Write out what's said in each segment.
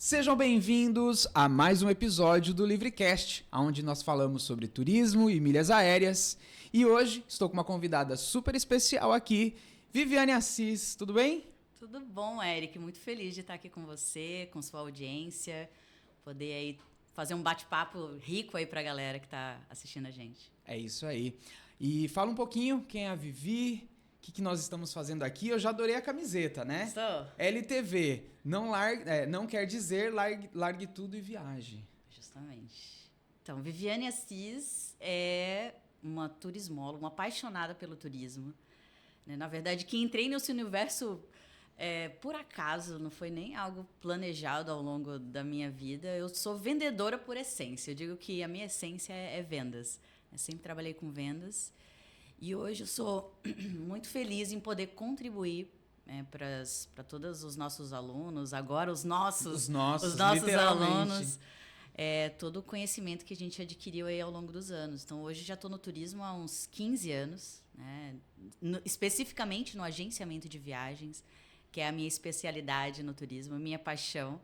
Sejam bem-vindos a mais um episódio do Livrecast, onde nós falamos sobre turismo e milhas aéreas. E hoje estou com uma convidada super especial aqui, Viviane Assis. Tudo bem? Tudo bom, Eric. Muito feliz de estar aqui com você, com sua audiência, poder aí fazer um bate-papo rico aí para a galera que está assistindo a gente. É isso aí. E fala um pouquinho quem é a Vivi, o que nós estamos fazendo aqui. Eu já adorei a camiseta, né? Gostou? LTV, não quer dizer largue tudo e viaje. Justamente. Então, Viviane Assis é uma turismóloga, uma apaixonada pelo turismo. Na verdade, que entrei nesse universo por acaso, não foi nem algo planejado ao longo da minha vida. Eu sou vendedora por essência. Eu digo que a minha essência é vendas. Eu sempre trabalhei com vendas. E hoje eu sou muito feliz em poder contribuir para todos os nossos alunos, agora os nossos alunos, todo o conhecimento que a gente adquiriu aí ao longo dos anos. Então, hoje já estou no turismo há uns 15 anos, né? Especificamente no agenciamento de viagens, que é a minha especialidade no turismo, a minha paixão.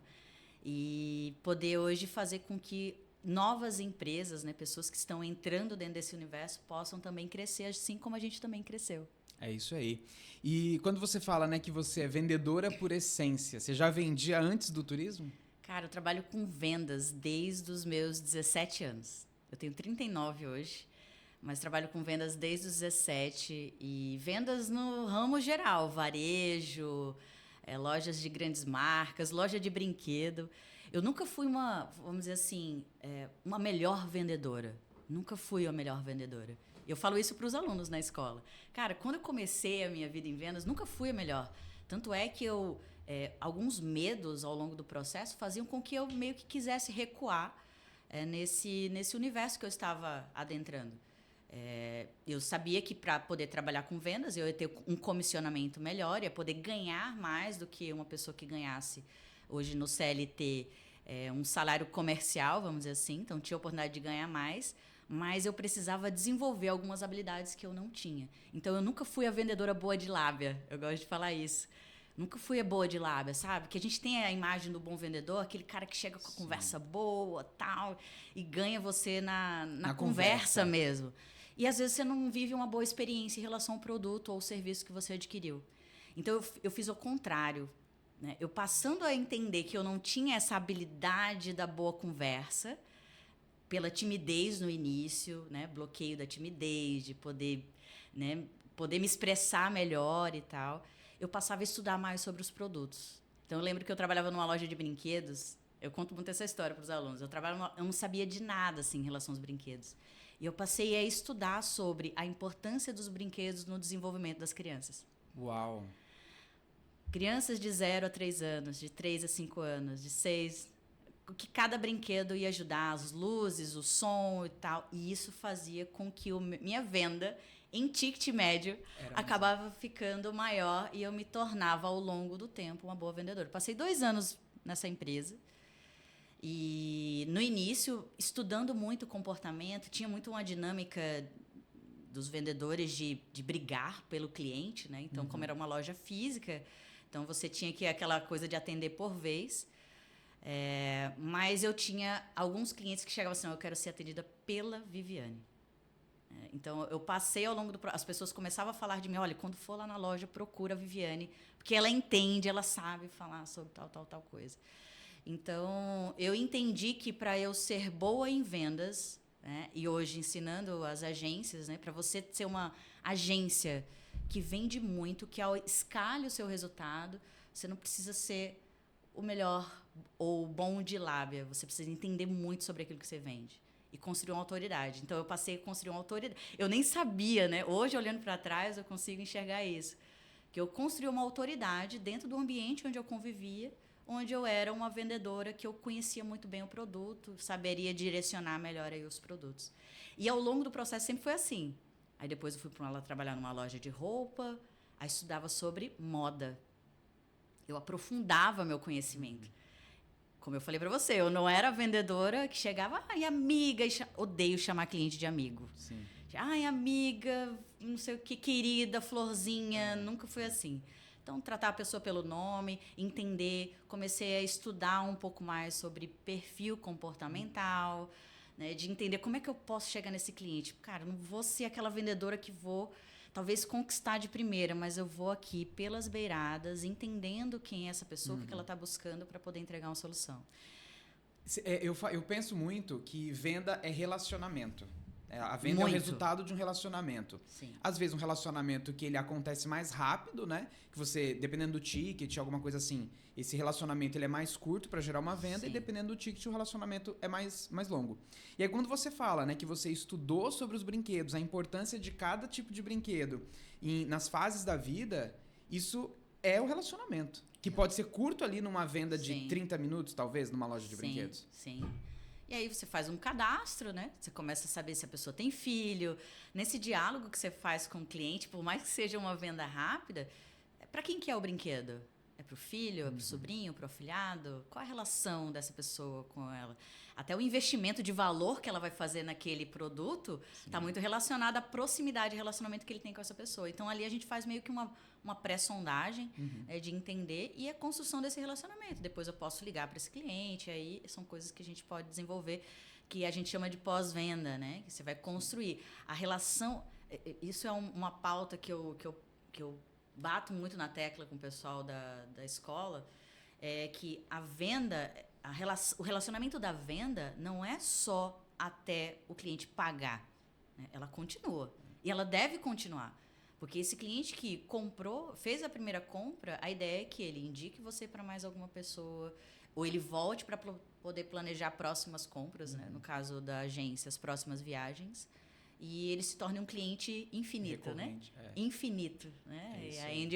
E poder hoje fazer com que novas empresas, né, pessoas que estão entrando dentro desse universo, possam também crescer, assim como a gente também cresceu. É isso aí. E quando você fala, né, que você é vendedora por essência, você já vendia antes do turismo? Cara, eu trabalho com vendas desde os meus 17 anos. Eu tenho 39 hoje, mas trabalho com vendas desde os 17 e vendas no ramo geral, varejo, lojas de grandes marcas, loja de brinquedo. Eu nunca fui vamos dizer assim, uma melhor vendedora. Nunca fui a melhor vendedora. Eu falo isso para os alunos na escola. Cara, quando eu comecei a minha vida em vendas, nunca fui a melhor. Tanto é que alguns medos ao longo do processo faziam com que eu meio que quisesse recuar nesse universo que eu estava adentrando. Eu sabia que para poder trabalhar com vendas, eu ia ter um comissionamento melhor, ia poder ganhar mais do que uma pessoa que ganhasse hoje no CLT um salário comercial, vamos dizer assim. Então, tinha a oportunidade de ganhar mais, mas eu precisava desenvolver algumas habilidades que eu não tinha. Então, eu nunca fui a vendedora boa de lábia, eu gosto de falar isso. Nunca fui a boa de lábia, sabe? Que a gente tem a imagem do bom vendedor, aquele cara que chega com a conversa boa, tal, e ganha você na conversa mesmo. E às vezes você não vive uma boa experiência em relação ao produto ou ao serviço que você adquiriu. Então eu fiz o contrário, né? Eu passando a entender que eu não tinha essa habilidade da boa conversa, pela timidez no início, né? Bloqueio da timidez, de poder, né? Poder me expressar melhor e tal. Eu passava a estudar mais sobre os produtos. Então, eu lembro que eu trabalhava numa loja de brinquedos. Eu conto muito essa história para os alunos. Eu não sabia de nada assim, em relação aos brinquedos. E eu passei a estudar sobre a importância dos brinquedos no desenvolvimento das crianças. Uau! Crianças de 0 a 3 anos, de 3 a 5 anos, de 6... O que cada brinquedo ia ajudar, as luzes, o som e tal. E isso fazia com que minha venda em ticket médio acabava ficando maior e eu me tornava, ao longo do tempo, uma boa vendedora. Passei 2 anos nessa empresa e, no início, estudando muito comportamento, tinha muito uma dinâmica dos vendedores de brigar pelo cliente, né? Então, como era uma loja física, então você tinha que aquela coisa de atender por vez. Mas eu tinha alguns clientes que chegavam assim: eu quero ser atendida pela Viviane. Então, eu passei ao longo do... As pessoas começavam a falar de mim: olha, quando for lá na loja, procura a Viviane, porque ela entende, ela sabe falar sobre tal coisa. Então, eu entendi que para eu ser boa em vendas, né, e hoje ensinando as agências, né, para você ser uma agência que vende muito, que escale o seu resultado, você não precisa ser o melhor ou bom de lábia. Você precisa entender muito sobre aquilo que você vende e construir uma autoridade. Então, eu passei a construir uma autoridade. Eu nem sabia, né? Hoje, olhando para trás, eu consigo enxergar isso. Que eu construí uma autoridade dentro do ambiente onde eu convivia, onde eu era uma vendedora que eu conhecia muito bem o produto, saberia direcionar melhor aí os produtos. E ao longo do processo sempre foi assim. Aí depois eu fui para lá trabalhar numa loja de roupa, aí estudava sobre moda. Eu aprofundava meu conhecimento. Como eu falei para você, eu não era vendedora que chegava, ai, amiga, odeio chamar cliente de amigo. Sim. Ai, amiga, não sei o que, querida, florzinha, nunca foi assim. Então, tratar a pessoa pelo nome, entender, comecei a estudar um pouco mais sobre perfil comportamental, né, de entender como é que eu posso chegar nesse cliente. Cara, eu não vou ser aquela vendedora que vou talvez conquistar de primeira, mas eu vou aqui pelas beiradas, entendendo quem é essa pessoa, o que ela está buscando para poder entregar uma solução. Eu penso muito que venda é relacionamento. A venda é o Muito. resultado de um relacionamento. Sim. Às vezes um relacionamento que ele acontece mais rápido, né? Que você, dependendo do ticket, alguma coisa assim, esse relacionamento ele é mais curto para gerar uma venda. Sim. E dependendo do ticket o relacionamento é mais longo. E aí quando você fala, né, que você estudou sobre os brinquedos, a importância de cada tipo de brinquedo nas fases da vida, isso é o relacionamento. Que pode ser curto ali numa venda de Sim. 30 minutos, talvez, numa loja de brinquedos. Sim. E aí você faz um cadastro, né? Você começa a saber se a pessoa tem filho. Nesse diálogo que você faz com o cliente, por mais que seja uma venda rápida, para quem que é o brinquedo? É para o filho, é para o sobrinho, para o afilhado? Qual a relação dessa pessoa com ela? Até o investimento de valor que ela vai fazer naquele produto está muito relacionado à proximidade e relacionamento que ele tem com essa pessoa. Então, ali a gente faz meio que uma pré-sondagem de entender e a construção desse relacionamento. Depois eu posso ligar para esse cliente, aí são coisas que a gente pode desenvolver, que a gente chama de pós-venda, né? Que você vai construir. A relação... Isso é uma pauta que eu bato muito na tecla com o pessoal da escola, é que a venda, o relacionamento da venda não é só até o cliente pagar, né? Ela continua. E ela deve continuar. Porque esse cliente que comprou, fez a primeira compra, a ideia é que ele indique você para mais alguma pessoa, ou ele volte para poder planejar próximas compras, né? No caso da agência, as próximas viagens. E ele se torne um cliente infinito, Recorrente, né? Infinito, né? É isso aí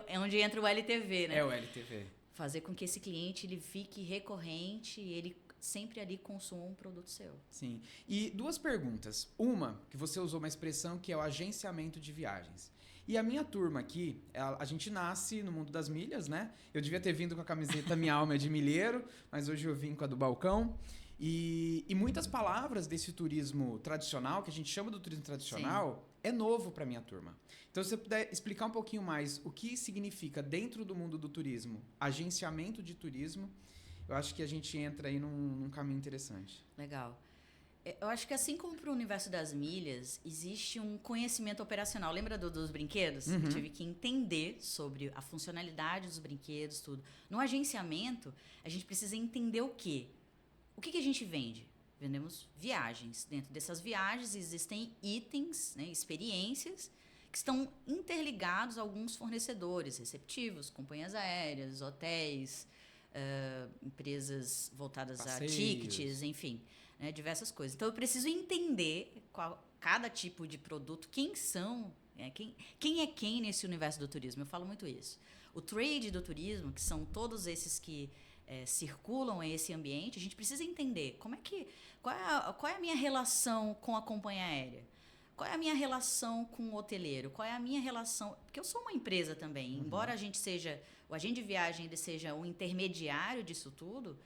é onde entra o LTV, né? É o LTV. Fazer com que esse cliente ele fique recorrente e ele sempre ali consuma um produto seu. Sim. E duas perguntas. Uma, que você usou uma expressão que é o agenciamento de viagens. E a minha turma aqui, a gente nasce no mundo das milhas, né? Eu devia ter vindo com a camiseta Minha Alma é de Milheiro, mas hoje eu vim com a do Balcão. E muitas palavras desse turismo tradicional, que a gente chama do turismo tradicional, é novo para minha turma. Então, se você puder explicar um pouquinho mais o que significa dentro do mundo do turismo, agenciamento de turismo, eu acho que a gente entra aí num caminho interessante. Legal. Eu acho que assim como para o universo das milhas, existe um conhecimento operacional. Lembra dos brinquedos? Eu tive que entender sobre a funcionalidade dos brinquedos, tudo. No agenciamento, a gente precisa entender o quê? O que a gente vende? Vendemos viagens. Dentro dessas viagens existem itens, né, experiências, que estão interligados a alguns fornecedores receptivos, companhias aéreas, hotéis, empresas voltadas Passeios. a tickets, enfim, né, diversas coisas. Então, eu preciso entender cada tipo de produto, quem são, quem é quem nesse universo do turismo. Eu falo muito isso. O trade do turismo, que são todos esses que circulam esse ambiente, a gente precisa entender qual é a minha relação com a companhia aérea, qual é a minha relação com o hoteleiro, qual é a minha relação... Porque eu sou uma empresa também, embora o agente de viagem ele seja o intermediário disso tudo,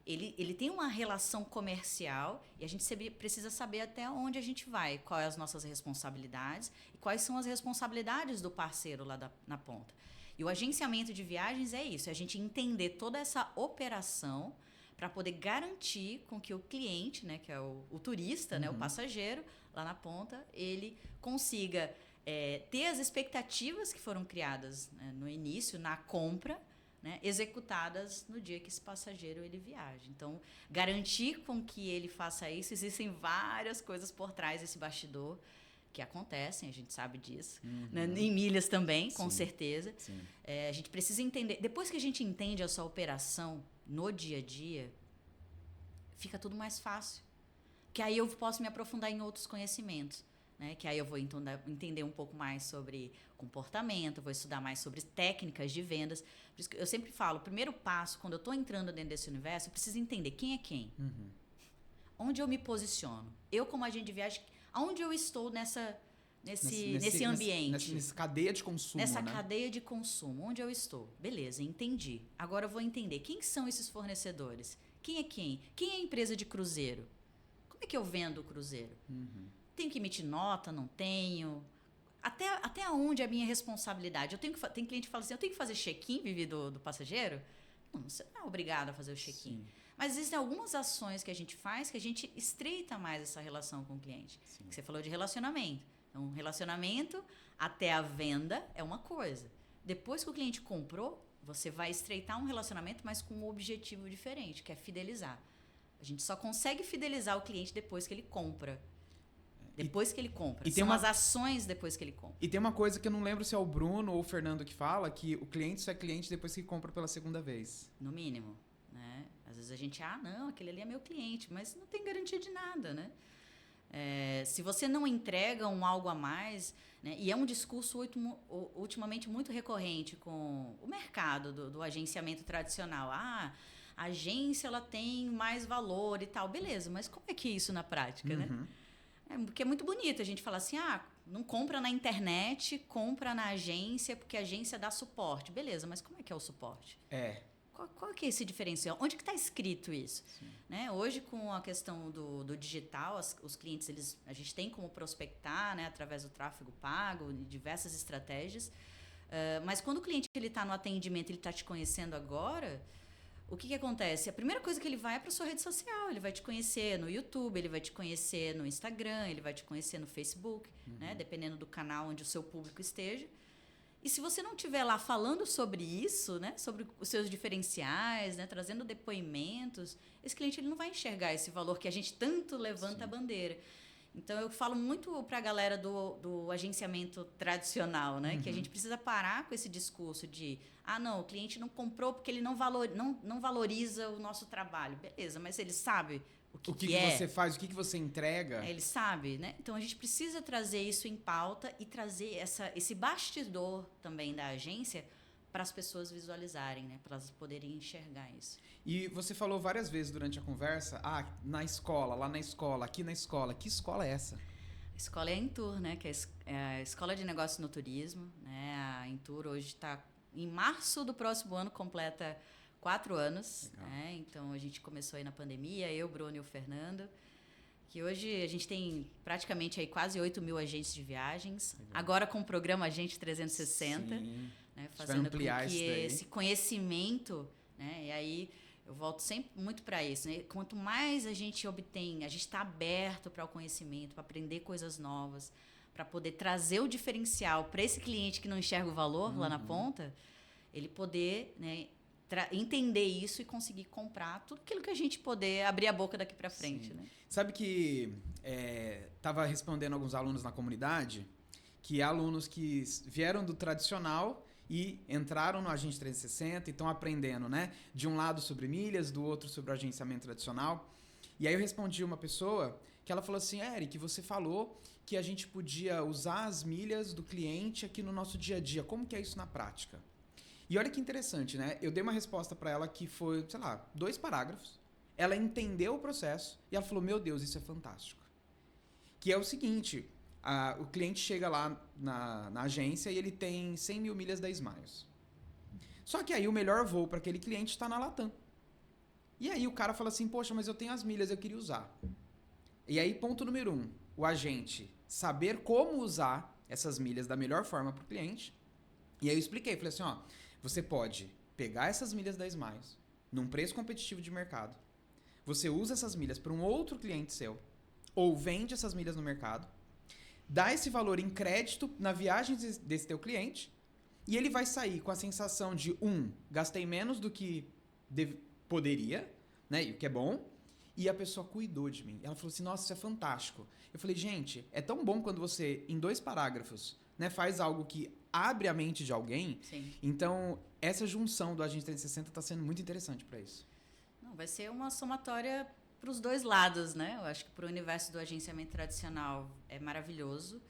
ele tem uma relação comercial e a gente precisa saber até onde a gente vai, quais as nossas responsabilidades e quais são as responsabilidades do parceiro lá na ponta. E o agenciamento de viagens é isso, é a gente entender toda essa operação para poder garantir com que o cliente, né, que é o turista, né, o passageiro, lá na ponta, ele consiga ter as expectativas que foram criadas, né, no início, na compra, né, executadas no dia que esse passageiro ele viaja. Então, garantir com que ele faça isso, existem várias coisas por trás desse bastidor, que acontecem, a gente sabe disso, né? Em milhas também, com certeza. A gente precisa entender, depois que a gente entende a sua operação no dia a dia, fica tudo mais fácil, que aí eu posso me aprofundar em outros conhecimentos, né? Que aí eu vou então entender um pouco mais sobre comportamento, vou estudar mais sobre técnicas de vendas. Por isso que eu sempre falo, o primeiro passo, quando eu estou entrando dentro desse universo, eu preciso entender quem é quem, onde eu me posiciono, eu como agente de viagem, aonde eu estou nesse ambiente. Nessa cadeia de consumo, Nessa né? cadeia de consumo. Onde eu estou? Beleza, entendi. Agora eu vou entender quem são esses fornecedores. Quem é quem? Quem é a empresa de cruzeiro? Como é que eu vendo o cruzeiro? Tenho que emitir nota? Não tenho? Até onde é a minha responsabilidade? Tem cliente que fala assim, eu tenho que fazer check-in, Vivi, do passageiro? Não, você não é obrigado a fazer o check-in. Mas existem algumas ações que a gente faz que a gente estreita mais essa relação com o cliente. Que você falou de relacionamento. Então, relacionamento até a venda é uma coisa. Depois que o cliente comprou, você vai estreitar um relacionamento, mas com um objetivo diferente, que é fidelizar. A gente só consegue fidelizar o cliente depois que ele compra. Depois que ele compra. São as ações depois que ele compra. E tem uma coisa que eu não lembro se é o Bruno ou o Fernando que fala, que o cliente só é cliente depois que compra pela segunda vez. No mínimo, né? Às vezes a gente, não, aquele ali é meu cliente, mas não tem garantia de nada, né? Se você não entrega algo a mais, né? E é um discurso ultimamente muito recorrente com o mercado do agenciamento tradicional. A agência ela tem mais valor e tal. Beleza, mas como é que é isso na prática, né? Porque é muito bonito a gente falar assim, não compra na internet, compra na agência, porque a agência dá suporte. Beleza, mas como é que é o suporte? Qual que é esse diferencial? Onde que está escrito isso? Né? Hoje, com a questão do digital, os clientes, a gente tem como prospectar, né, através do tráfego pago, diversas estratégias. Mas quando o cliente está no atendimento, ele está te conhecendo agora, o que acontece? A primeira coisa que ele vai é para sua rede social. Ele vai te conhecer no YouTube, ele vai te conhecer no Instagram, ele vai te conhecer no Facebook, né? Dependendo do canal onde o seu público esteja. E se você não estiver lá falando sobre isso, né, sobre os seus diferenciais, né, trazendo depoimentos, esse cliente ele não vai enxergar esse valor que a gente tanto levanta a bandeira. Então, eu falo muito para a galera do agenciamento tradicional, né, que a gente precisa parar com esse discurso de não, o cliente não comprou porque ele não valoriza o nosso trabalho. Beleza, mas ele sabe o que você faz, o que você entrega. Ele sabe, né? Então, a gente precisa trazer isso em pauta e trazer esse bastidor também da agência para as pessoas visualizarem, né? Para elas poderem enxergar isso. E você falou várias vezes durante a conversa, na escola, lá na escola, aqui na escola. Que escola é essa? A escola é a Intur, né? Que é a Escola de Negócios no Turismo, né? A Intur hoje está, em março do próximo ano, completa 4 anos, né? Então a gente começou aí na pandemia, eu, Bruno e o Fernando, que hoje a gente tem praticamente aí quase 8 mil agentes de viagens, agora com o programa Agente 360, né? Fazendo com que esse conhecimento, né? E aí eu volto sempre muito para isso, né? Quanto mais a gente obtém, a gente está aberto para o conhecimento, para aprender coisas novas, para poder trazer o diferencial para esse cliente que não enxerga o valor lá na ponta, ele poder, né, entender isso e conseguir comprar tudo aquilo que a gente poder abrir a boca daqui para frente. Né? Sabe que estava respondendo alguns alunos na comunidade, que alunos que vieram do tradicional e entraram no Agente 360 e estão aprendendo, né? De um lado sobre milhas, do outro sobre o agenciamento tradicional. E aí eu respondi uma pessoa que ela falou assim, Eric, você falou que a gente podia usar as milhas do cliente aqui no nosso dia a dia. Como que é isso na prática? E olha que interessante, né? Eu dei uma resposta para ela que foi, 2 parágrafos. Ela entendeu o processo e ela falou, meu Deus, isso é fantástico. Que é o seguinte, o cliente chega lá na agência e ele tem 100 mil milhas da Smiles. Só que aí o melhor voo para aquele cliente está na Latam. E aí o cara fala assim, poxa, mas eu tenho as milhas, eu queria usar. E aí, ponto número 1, o agente saber como usar essas milhas da melhor forma para o cliente. E aí eu expliquei, falei assim, você pode pegar essas milhas da Smiles num preço competitivo de mercado. Você usa essas milhas para um outro cliente seu ou vende essas milhas no mercado, dá esse valor em crédito na viagem desse teu cliente e ele vai sair com a sensação de, gastei menos do que poderia, né? E o que é bom. E a pessoa cuidou de mim. Ela falou assim, nossa, isso é fantástico. Eu falei, gente, é tão bom quando você, em 2 parágrafos, né, faz algo que abre a mente de alguém. Sim. Então, essa junção do Agente 360 está sendo muito interessante para isso. Não, vai ser uma somatória para os 2 lados, né? Eu acho que para o universo do agenciamento tradicional é maravilhoso.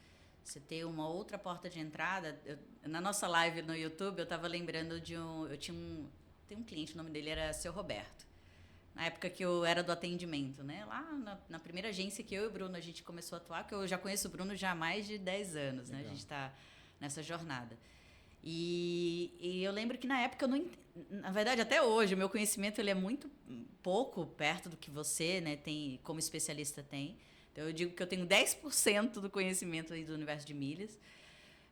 Você ter uma outra porta de entrada. Na nossa live no YouTube, eu estava lembrando de tem um cliente, o nome dele era Seu Roberto. Na época que eu era do atendimento, né? Lá na primeira agência que eu e o Bruno a gente começou a atuar, que eu já conheço o Bruno já há mais de 10 anos, né? A gente está nessa jornada. E eu lembro que na época, na verdade até hoje, o meu conhecimento ele é muito pouco perto do que você, né, tem, como especialista tem. Então eu digo que eu tenho 10% do conhecimento aí do universo de milhas.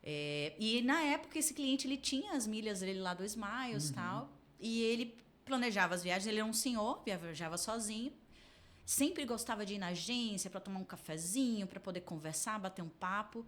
E na época esse cliente ele tinha as milhas dele lá do Smiles e tal, e ele planejava as viagens, ele era um senhor, viajava sozinho, sempre gostava de ir na agência para tomar um cafezinho, para poder conversar, bater um papo.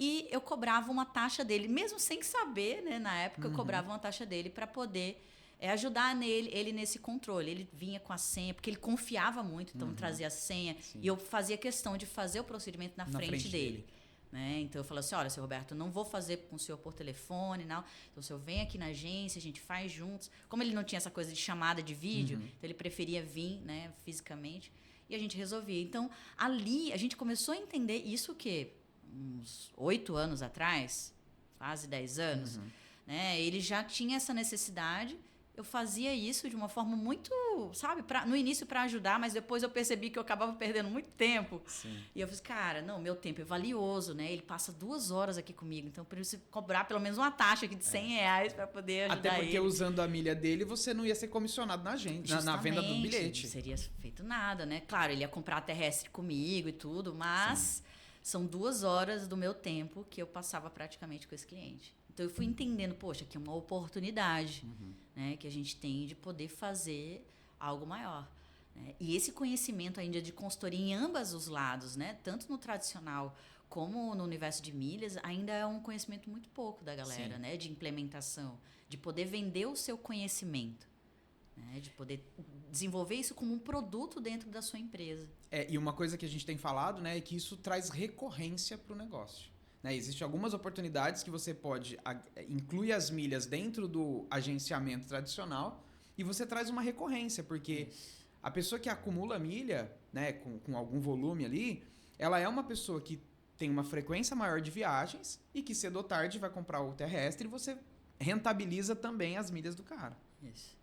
E eu cobrava uma taxa dele, mesmo sem saber, né? Na época, eu cobrava uma taxa dele para poder ajudar ele nesse controle. Ele vinha com a senha, porque ele confiava muito, então trazia a senha. Sim. E eu fazia questão de fazer o procedimento na frente dele. Né? Então eu falava assim, olha, seu Roberto, eu não vou fazer com o senhor por telefone, não. Então o senhor vem aqui na agência, a gente faz juntos. Como ele não tinha essa coisa de chamada de vídeo, então ele preferia vir, né, fisicamente, e a gente resolvia. Então ali a gente começou a entender isso que uns 8 anos atrás, quase 10 anos, né? Ele já tinha essa necessidade. Eu fazia isso de uma forma muito, sabe, no início para ajudar, mas depois eu percebi que eu acabava perdendo muito tempo. Sim. E eu falei, cara, não, meu tempo é valioso, né? Ele passa 2 horas aqui comigo, então eu preciso cobrar pelo menos uma taxa aqui de R$100 para poder ajudar ele. Até porque usando a milha dele, você não ia ser comissionado na agência, na venda do bilhete. Não seria feito nada, né? Claro, ele ia comprar a terrestre comigo e tudo, mas são 2 horas do meu tempo que eu passava praticamente com esse cliente. Então eu fui entendendo, poxa, aqui é uma oportunidade, né, que a gente tem de poder fazer algo maior. Né? E esse conhecimento ainda de consultoria em ambos os lados, né, tanto no tradicional como no universo de milhas, ainda é um conhecimento muito pouco da galera, né, de implementação, de poder vender o seu conhecimento, né, de poder desenvolver isso como um produto dentro da sua empresa. E uma coisa que a gente tem falado, né, é que isso traz recorrência para o negócio. Né, existem algumas oportunidades que você pode incluir as milhas dentro do agenciamento tradicional e você traz uma recorrência, porque a pessoa que acumula milha, né, com algum volume ali, ela é uma pessoa que tem uma frequência maior de viagens e que cedo ou tarde vai comprar o terrestre e você rentabiliza também as milhas do cara. Isso.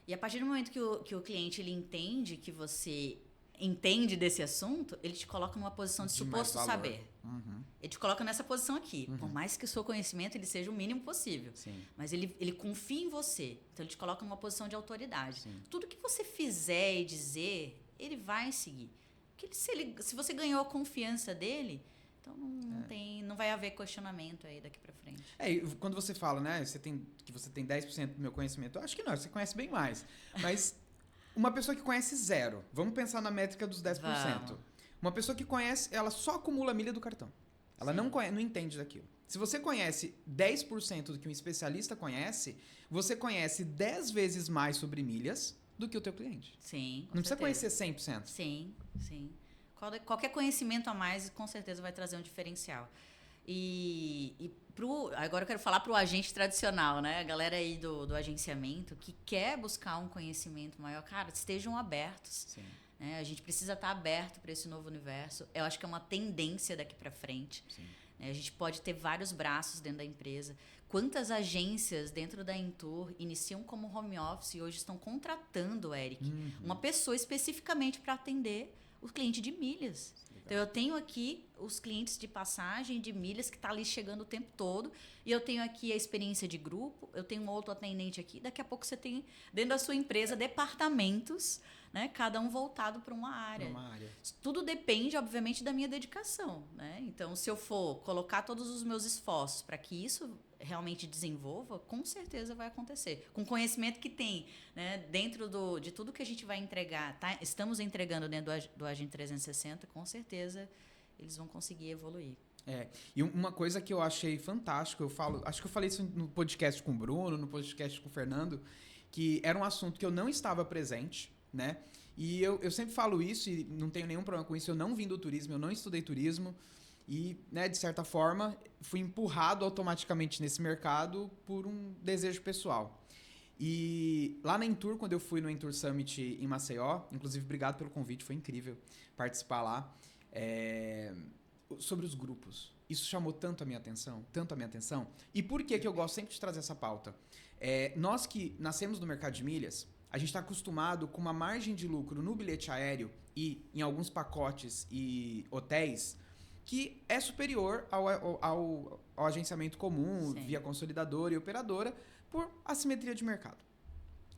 E a partir do momento que o cliente ele entende que você entende desse assunto, ele te coloca numa posição de suposto saber. Ele te coloca nessa posição aqui. Por mais que o seu conhecimento ele seja o mínimo possível. Sim. Mas ele confia em você. Então, ele te coloca numa posição de autoridade. Sim. Tudo que você fizer e dizer, ele vai seguir. Porque se você ganhou a confiança dele, então não vai haver questionamento aí daqui pra frente. Quando você fala, né, que você tem 10% do meu conhecimento, eu acho que não, você conhece bem mais. Mas uma pessoa que conhece 0, vamos pensar na métrica dos 10%. Vamos. Uma pessoa que conhece, ela só acumula a milha do cartão. Ela não entende daquilo. Se você conhece 10% do que um especialista conhece, você conhece 10 vezes mais sobre milhas do que o teu cliente. Sim, não precisa conhecer 100%. Sim. Qualquer conhecimento a mais, com certeza, vai trazer um diferencial. Agora eu quero falar para o agente tradicional, né? A galera aí do agenciamento que quer buscar um conhecimento maior. Cara, estejam abertos. Sim. Né? A gente precisa estar aberto para esse novo universo. Eu acho que é uma tendência daqui para frente. Sim. Né? A gente pode ter vários braços dentro da empresa. Quantas agências dentro da Intour iniciam como home office e hoje estão contratando, Eric, uma pessoa especificamente para atender o cliente de milhas. Legal. Então, eu tenho aqui os clientes de passagem, de milhas, que está ali chegando o tempo todo. E eu tenho aqui a experiência de grupo, eu tenho um outro atendente aqui. Daqui a pouco você tem, dentro da sua empresa, departamentos, né, cada um voltado para uma área. Tudo depende, obviamente, da minha dedicação. Né? Então, se eu for colocar todos os meus esforços para que isso realmente desenvolva, com certeza vai acontecer. Com o conhecimento que tem, né, dentro de tudo que a gente vai entregar, estamos entregando dentro do Agente 360, com certeza eles vão conseguir evoluir. E uma coisa que eu achei fantástico, acho que eu falei isso no podcast com o Bruno, no podcast com o Fernando, que era um assunto que eu não estava presente, né? E eu sempre falo isso e não tenho nenhum problema com isso, eu não vim do turismo, eu não estudei turismo, e, né, de certa forma, fui empurrado automaticamente nesse mercado por um desejo pessoal. E lá na Intour, quando eu fui no Intour Summit em Maceió, inclusive, obrigado pelo convite, foi incrível participar lá, sobre os grupos. Isso chamou tanto a minha atenção. E por que eu gosto sempre de trazer essa pauta? Nós que nascemos no mercado de milhas, a gente está acostumado com uma margem de lucro no bilhete aéreo e em alguns pacotes e hotéis que é superior ao agenciamento comum, via consolidadora e operadora, por assimetria de mercado.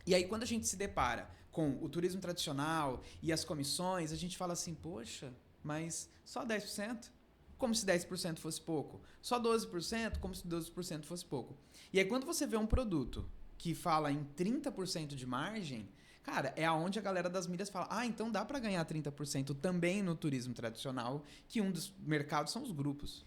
E aí, quando a gente se depara com o turismo tradicional e as comissões, a gente fala assim, poxa, mas só 10%? como se 10% fosse pouco. Só 12%, como se 12% fosse pouco. E aí, quando você vê um produto que fala em 30% de margem, cara, é aonde a galera das mídias fala, então dá para ganhar 30% também no turismo tradicional, que um dos mercados são os grupos.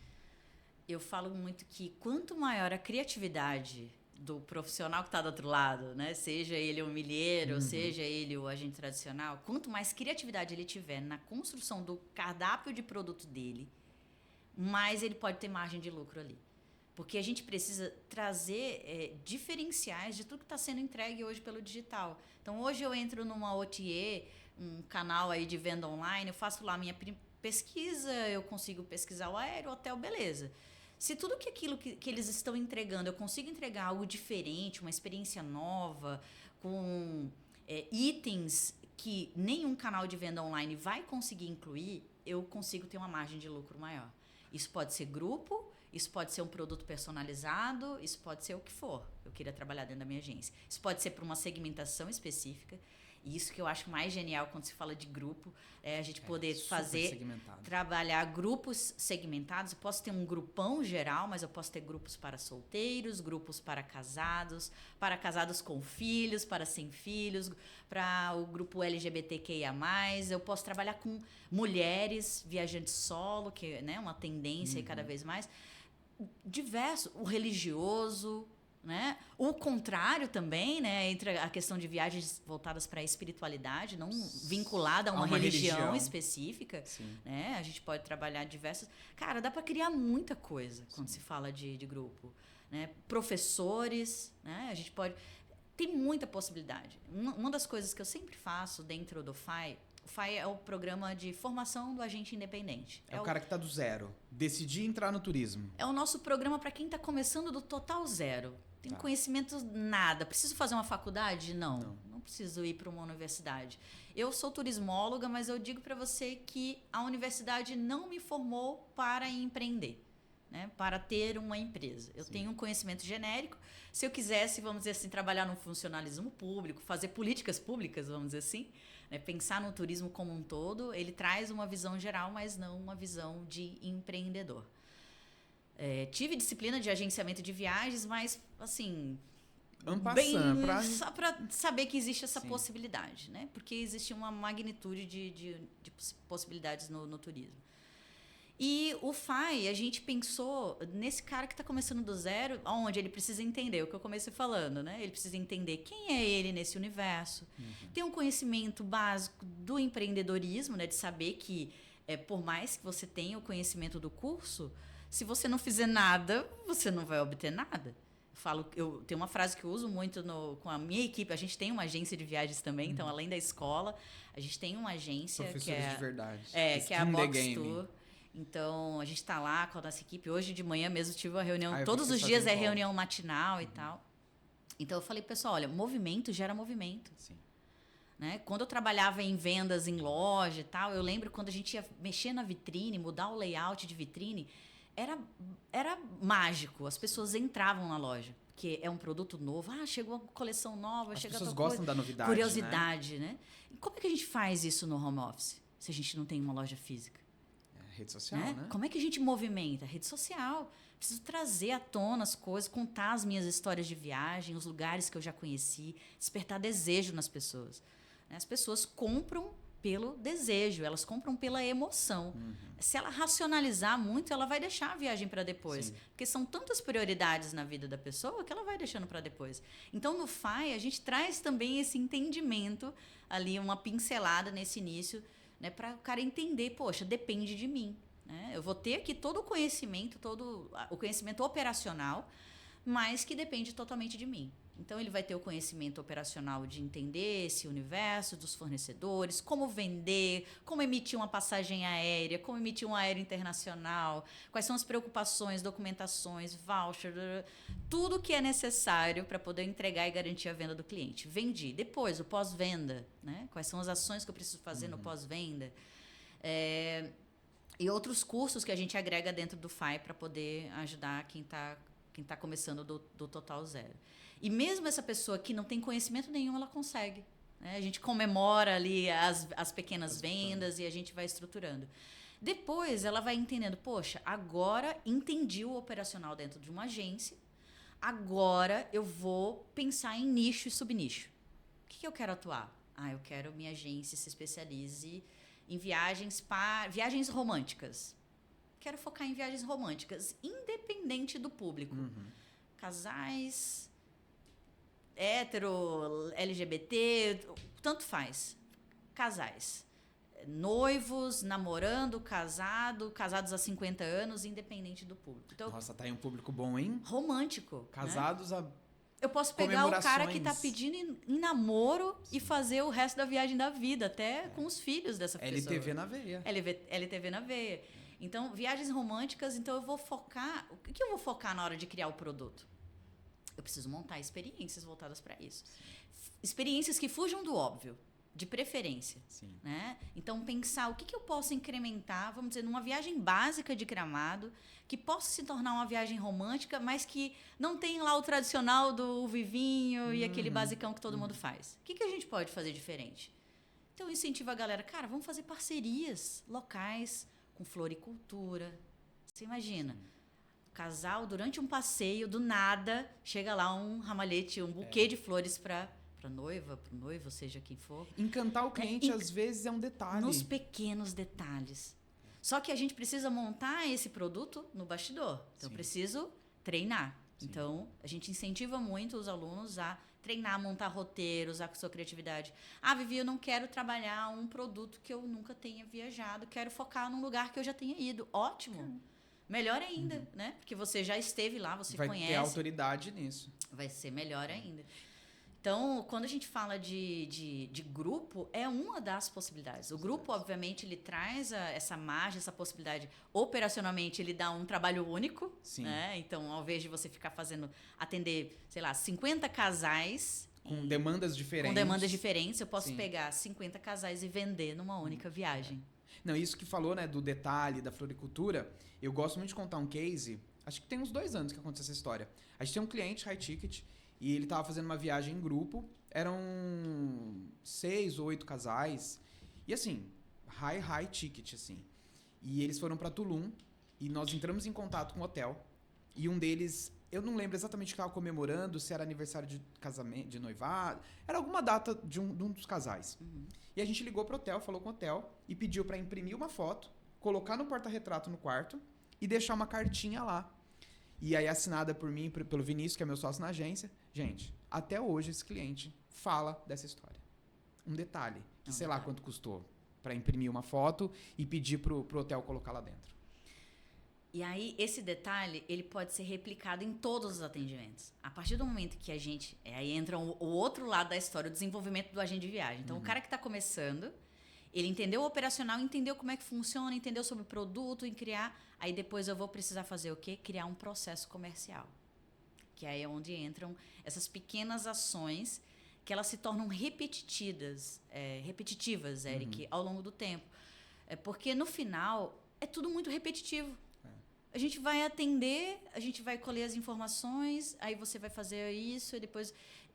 Eu falo muito que quanto maior a criatividade do profissional que está do outro lado, né? Seja ele o milheiro, ou seja ele o agente tradicional, quanto mais criatividade ele tiver na construção do cardápio de produto dele, mais ele pode ter margem de lucro ali. Porque a gente precisa trazer diferenciais de tudo que está sendo entregue hoje pelo digital. Então, hoje eu entro numa OTA, um canal aí de venda online, eu faço lá minha pesquisa, eu consigo pesquisar o aéreo, o hotel, beleza. Se tudo que aquilo que eles estão entregando, eu consigo entregar algo diferente, uma experiência nova, com itens que nenhum canal de venda online vai conseguir incluir, eu consigo ter uma margem de lucro maior. Isso pode ser grupo, isso pode ser um produto personalizado, isso pode ser o que for. Eu queria trabalhar dentro da minha agência. Isso pode ser para uma segmentação específica. E isso que eu acho mais genial quando se fala de grupo, é a gente poder trabalhar grupos segmentados. Eu posso ter um grupão geral, mas eu posso ter grupos para solteiros, grupos para casados com filhos, para sem filhos, para o grupo LGBTQIA+. Eu posso trabalhar com mulheres, viajantes solo, que é, né, uma tendência cada vez mais. Diverso, o religioso, né? O contrário também, né? Entre a questão de viagens voltadas para a espiritualidade, não vinculada a uma religião específica, né? A gente pode trabalhar diversas... Cara, dá para criar muita coisa quando se fala de grupo, né? Professores, né? A gente pode... Tem muita possibilidade. Uma das coisas que eu sempre faço dentro do FAI, o FAI é o programa de formação do agente independente. É o cara que está do zero. Decidir entrar no turismo. É o nosso programa para quem está começando do total zero. Tem conhecimento nada. Preciso fazer uma faculdade? Não preciso ir para uma universidade. Eu sou turismóloga, mas eu digo para você que a universidade não me formou para empreender, né? Para ter uma empresa. Eu tenho um conhecimento genérico. Se eu quisesse, vamos dizer assim, trabalhar no funcionalismo público, fazer políticas públicas, vamos dizer assim, né? Pensar no turismo como um todo, ele traz uma visão geral, mas não uma visão de empreendedor. Tive disciplina de agenciamento de viagens, mas, assim, só para saber que existe essa possibilidade, né? Porque existe uma magnitude de possibilidades no turismo. E o FAI, a gente pensou nesse cara que está começando do zero, onde ele precisa entender o que eu comecei falando, né? Ele precisa entender quem é ele nesse universo, ter um conhecimento básico do empreendedorismo, né? De saber que, por mais que você tenha o conhecimento do curso, se você não fizer nada, você não vai obter nada. Eu tenho uma frase que eu uso muito com a minha equipe. A gente tem uma agência de viagens também, então, além da escola, a gente tem uma agência que é... de verdade. Que é a Box Tour. Então, a gente está lá com a nossa equipe. Hoje de manhã mesmo tive uma reunião. Todos os dias é reunião matinal e tal. Então, eu falei, pessoal, olha, movimento gera movimento. Sim. Né? Quando eu trabalhava em vendas em loja e tal, eu lembro quando a gente ia mexer na vitrine, mudar o layout de vitrine, era mágico. As pessoas entravam na loja, porque é um produto novo. Chegou a coleção nova, As chega a pessoas gostam da novidade, curiosidade, né? E como é que a gente faz isso no home office, se a gente não tem uma loja física? Rede social, né? Como é que a gente movimenta? Rede social. Preciso trazer à tona as coisas, contar as minhas histórias de viagem, os lugares que eu já conheci, despertar desejo nas pessoas. As pessoas compram pelo desejo, elas compram pela emoção. Se ela racionalizar muito, ela vai deixar a viagem para depois. Porque são tantas prioridades na vida da pessoa que ela vai deixando para depois. Então, no FAI, a gente traz também esse entendimento, ali uma pincelada nesse início, né, para o cara entender, poxa, depende de mim. Né? Eu vou ter aqui todo o conhecimento operacional, mas que depende totalmente de mim. Então, ele vai ter o conhecimento operacional de entender esse universo dos fornecedores, como vender, como emitir uma passagem aérea, como emitir um aéreo internacional, quais são as preocupações, documentações, voucher, tudo que é necessário para poder entregar e garantir a venda do cliente. Vendi. Depois, o pós-venda, né? Quais são as ações que eu preciso fazer no pós-venda. E outros cursos que a gente agrega dentro do FAI para poder ajudar quem tá começando do total zero. E mesmo essa pessoa que não tem conhecimento nenhum, ela consegue. Né? A gente comemora ali as pequenas vendas e a gente vai estruturando. Depois ela vai entendendo, poxa, agora entendi o operacional dentro de uma agência, agora eu vou pensar em nicho e subnicho. O que eu quero atuar? Eu quero minha agência se especialize em viagens românticas. Quero focar em viagens românticas, independente do público. Casais, hétero, LGBT, tanto faz. Casais. Noivos, namorando, casados há 50 anos, independente do público. Então, nossa, tá aí um público bom, hein? Romântico. Casados, né? Eu posso pegar o cara que tá pedindo em namoro e fazer o resto da viagem da vida, até com os filhos dessa pessoa. LTV na veia. LTV na veia. Então, viagens românticas, então eu vou focar... O que eu vou focar na hora de criar o produto? Eu preciso montar experiências voltadas para isso. Experiências que fujam do óbvio, de preferência. Sim. Né? Então, pensar o que eu posso incrementar, vamos dizer, numa viagem básica de Gramado, que possa se tornar uma viagem romântica, mas que não tem lá o tradicional do vivinho e aquele basicão que todo mundo faz. O que a gente pode fazer diferente? Então, incentiva a galera, cara, vamos fazer parcerias locais com floricultura. Você imagina, o casal, durante um passeio, do nada, chega lá um ramalhete, um buquê de flores para noiva, para o noivo, seja quem for. Encantar o cliente, às vezes, é um detalhe. Nos pequenos detalhes. Só que a gente precisa montar esse produto no bastidor. Então, eu preciso treinar. Sim. Então, a gente incentiva muito os alunos a treinar, montar roteiros, a sua criatividade. Vivi, eu não quero trabalhar um produto que eu nunca tenha viajado, quero focar num lugar que eu já tenha ido. Ótimo. Melhor ainda, né? Porque você já esteve lá, você conhece. Vai ter autoridade nisso. Vai ser melhor ainda. Então, quando a gente fala de grupo, é uma das possibilidades. O grupo, obviamente, ele traz essa margem, essa possibilidade. Operacionalmente, ele dá um trabalho único. Sim. Né? Então, ao invés de você ficar atender, sei lá, 50 casais... Com demandas diferentes. Com demandas diferentes, eu posso pegar 50 casais e vender numa única viagem. Não, isso que falou, né, do detalhe, da floricultura, eu gosto muito de contar um case, acho que tem uns 2 anos que aconteceu essa história. A gente tem um cliente, high ticket, e ele estava fazendo uma viagem em grupo, eram 6 ou 8 casais, e assim, high ticket, assim. E eles foram para Tulum, e nós entramos em contato com o hotel, e um deles, eu não lembro exatamente o que estava comemorando, se era aniversário de casamento, de noivado, era alguma data de um dos casais. E a gente ligou pro hotel, falou com o hotel, e pediu para imprimir uma foto, colocar no porta-retrato no quarto, e deixar uma cartinha lá. E aí, assinada por mim, pelo Vinícius, que é meu sócio na agência. Gente, até hoje esse cliente fala dessa história. Um detalhe, que sei lá quanto custou para imprimir uma foto e pedir pro hotel colocar lá dentro. E aí, esse detalhe, ele pode ser replicado em todos os atendimentos. A partir do momento que a gente... aí entra o outro lado da história, o desenvolvimento do agente de viagem. Então, o cara que está começando, ele entendeu o operacional, entendeu como é que funciona, entendeu sobre o produto, em criar... Aí, depois, eu vou precisar fazer o quê? Criar um processo comercial. Que aí é onde entram essas pequenas ações que elas se tornam repetitivas, Eric, ao longo do tempo. Porque, no final, é tudo muito repetitivo. A gente vai atender, a gente vai colher as informações, aí você vai fazer isso e depois...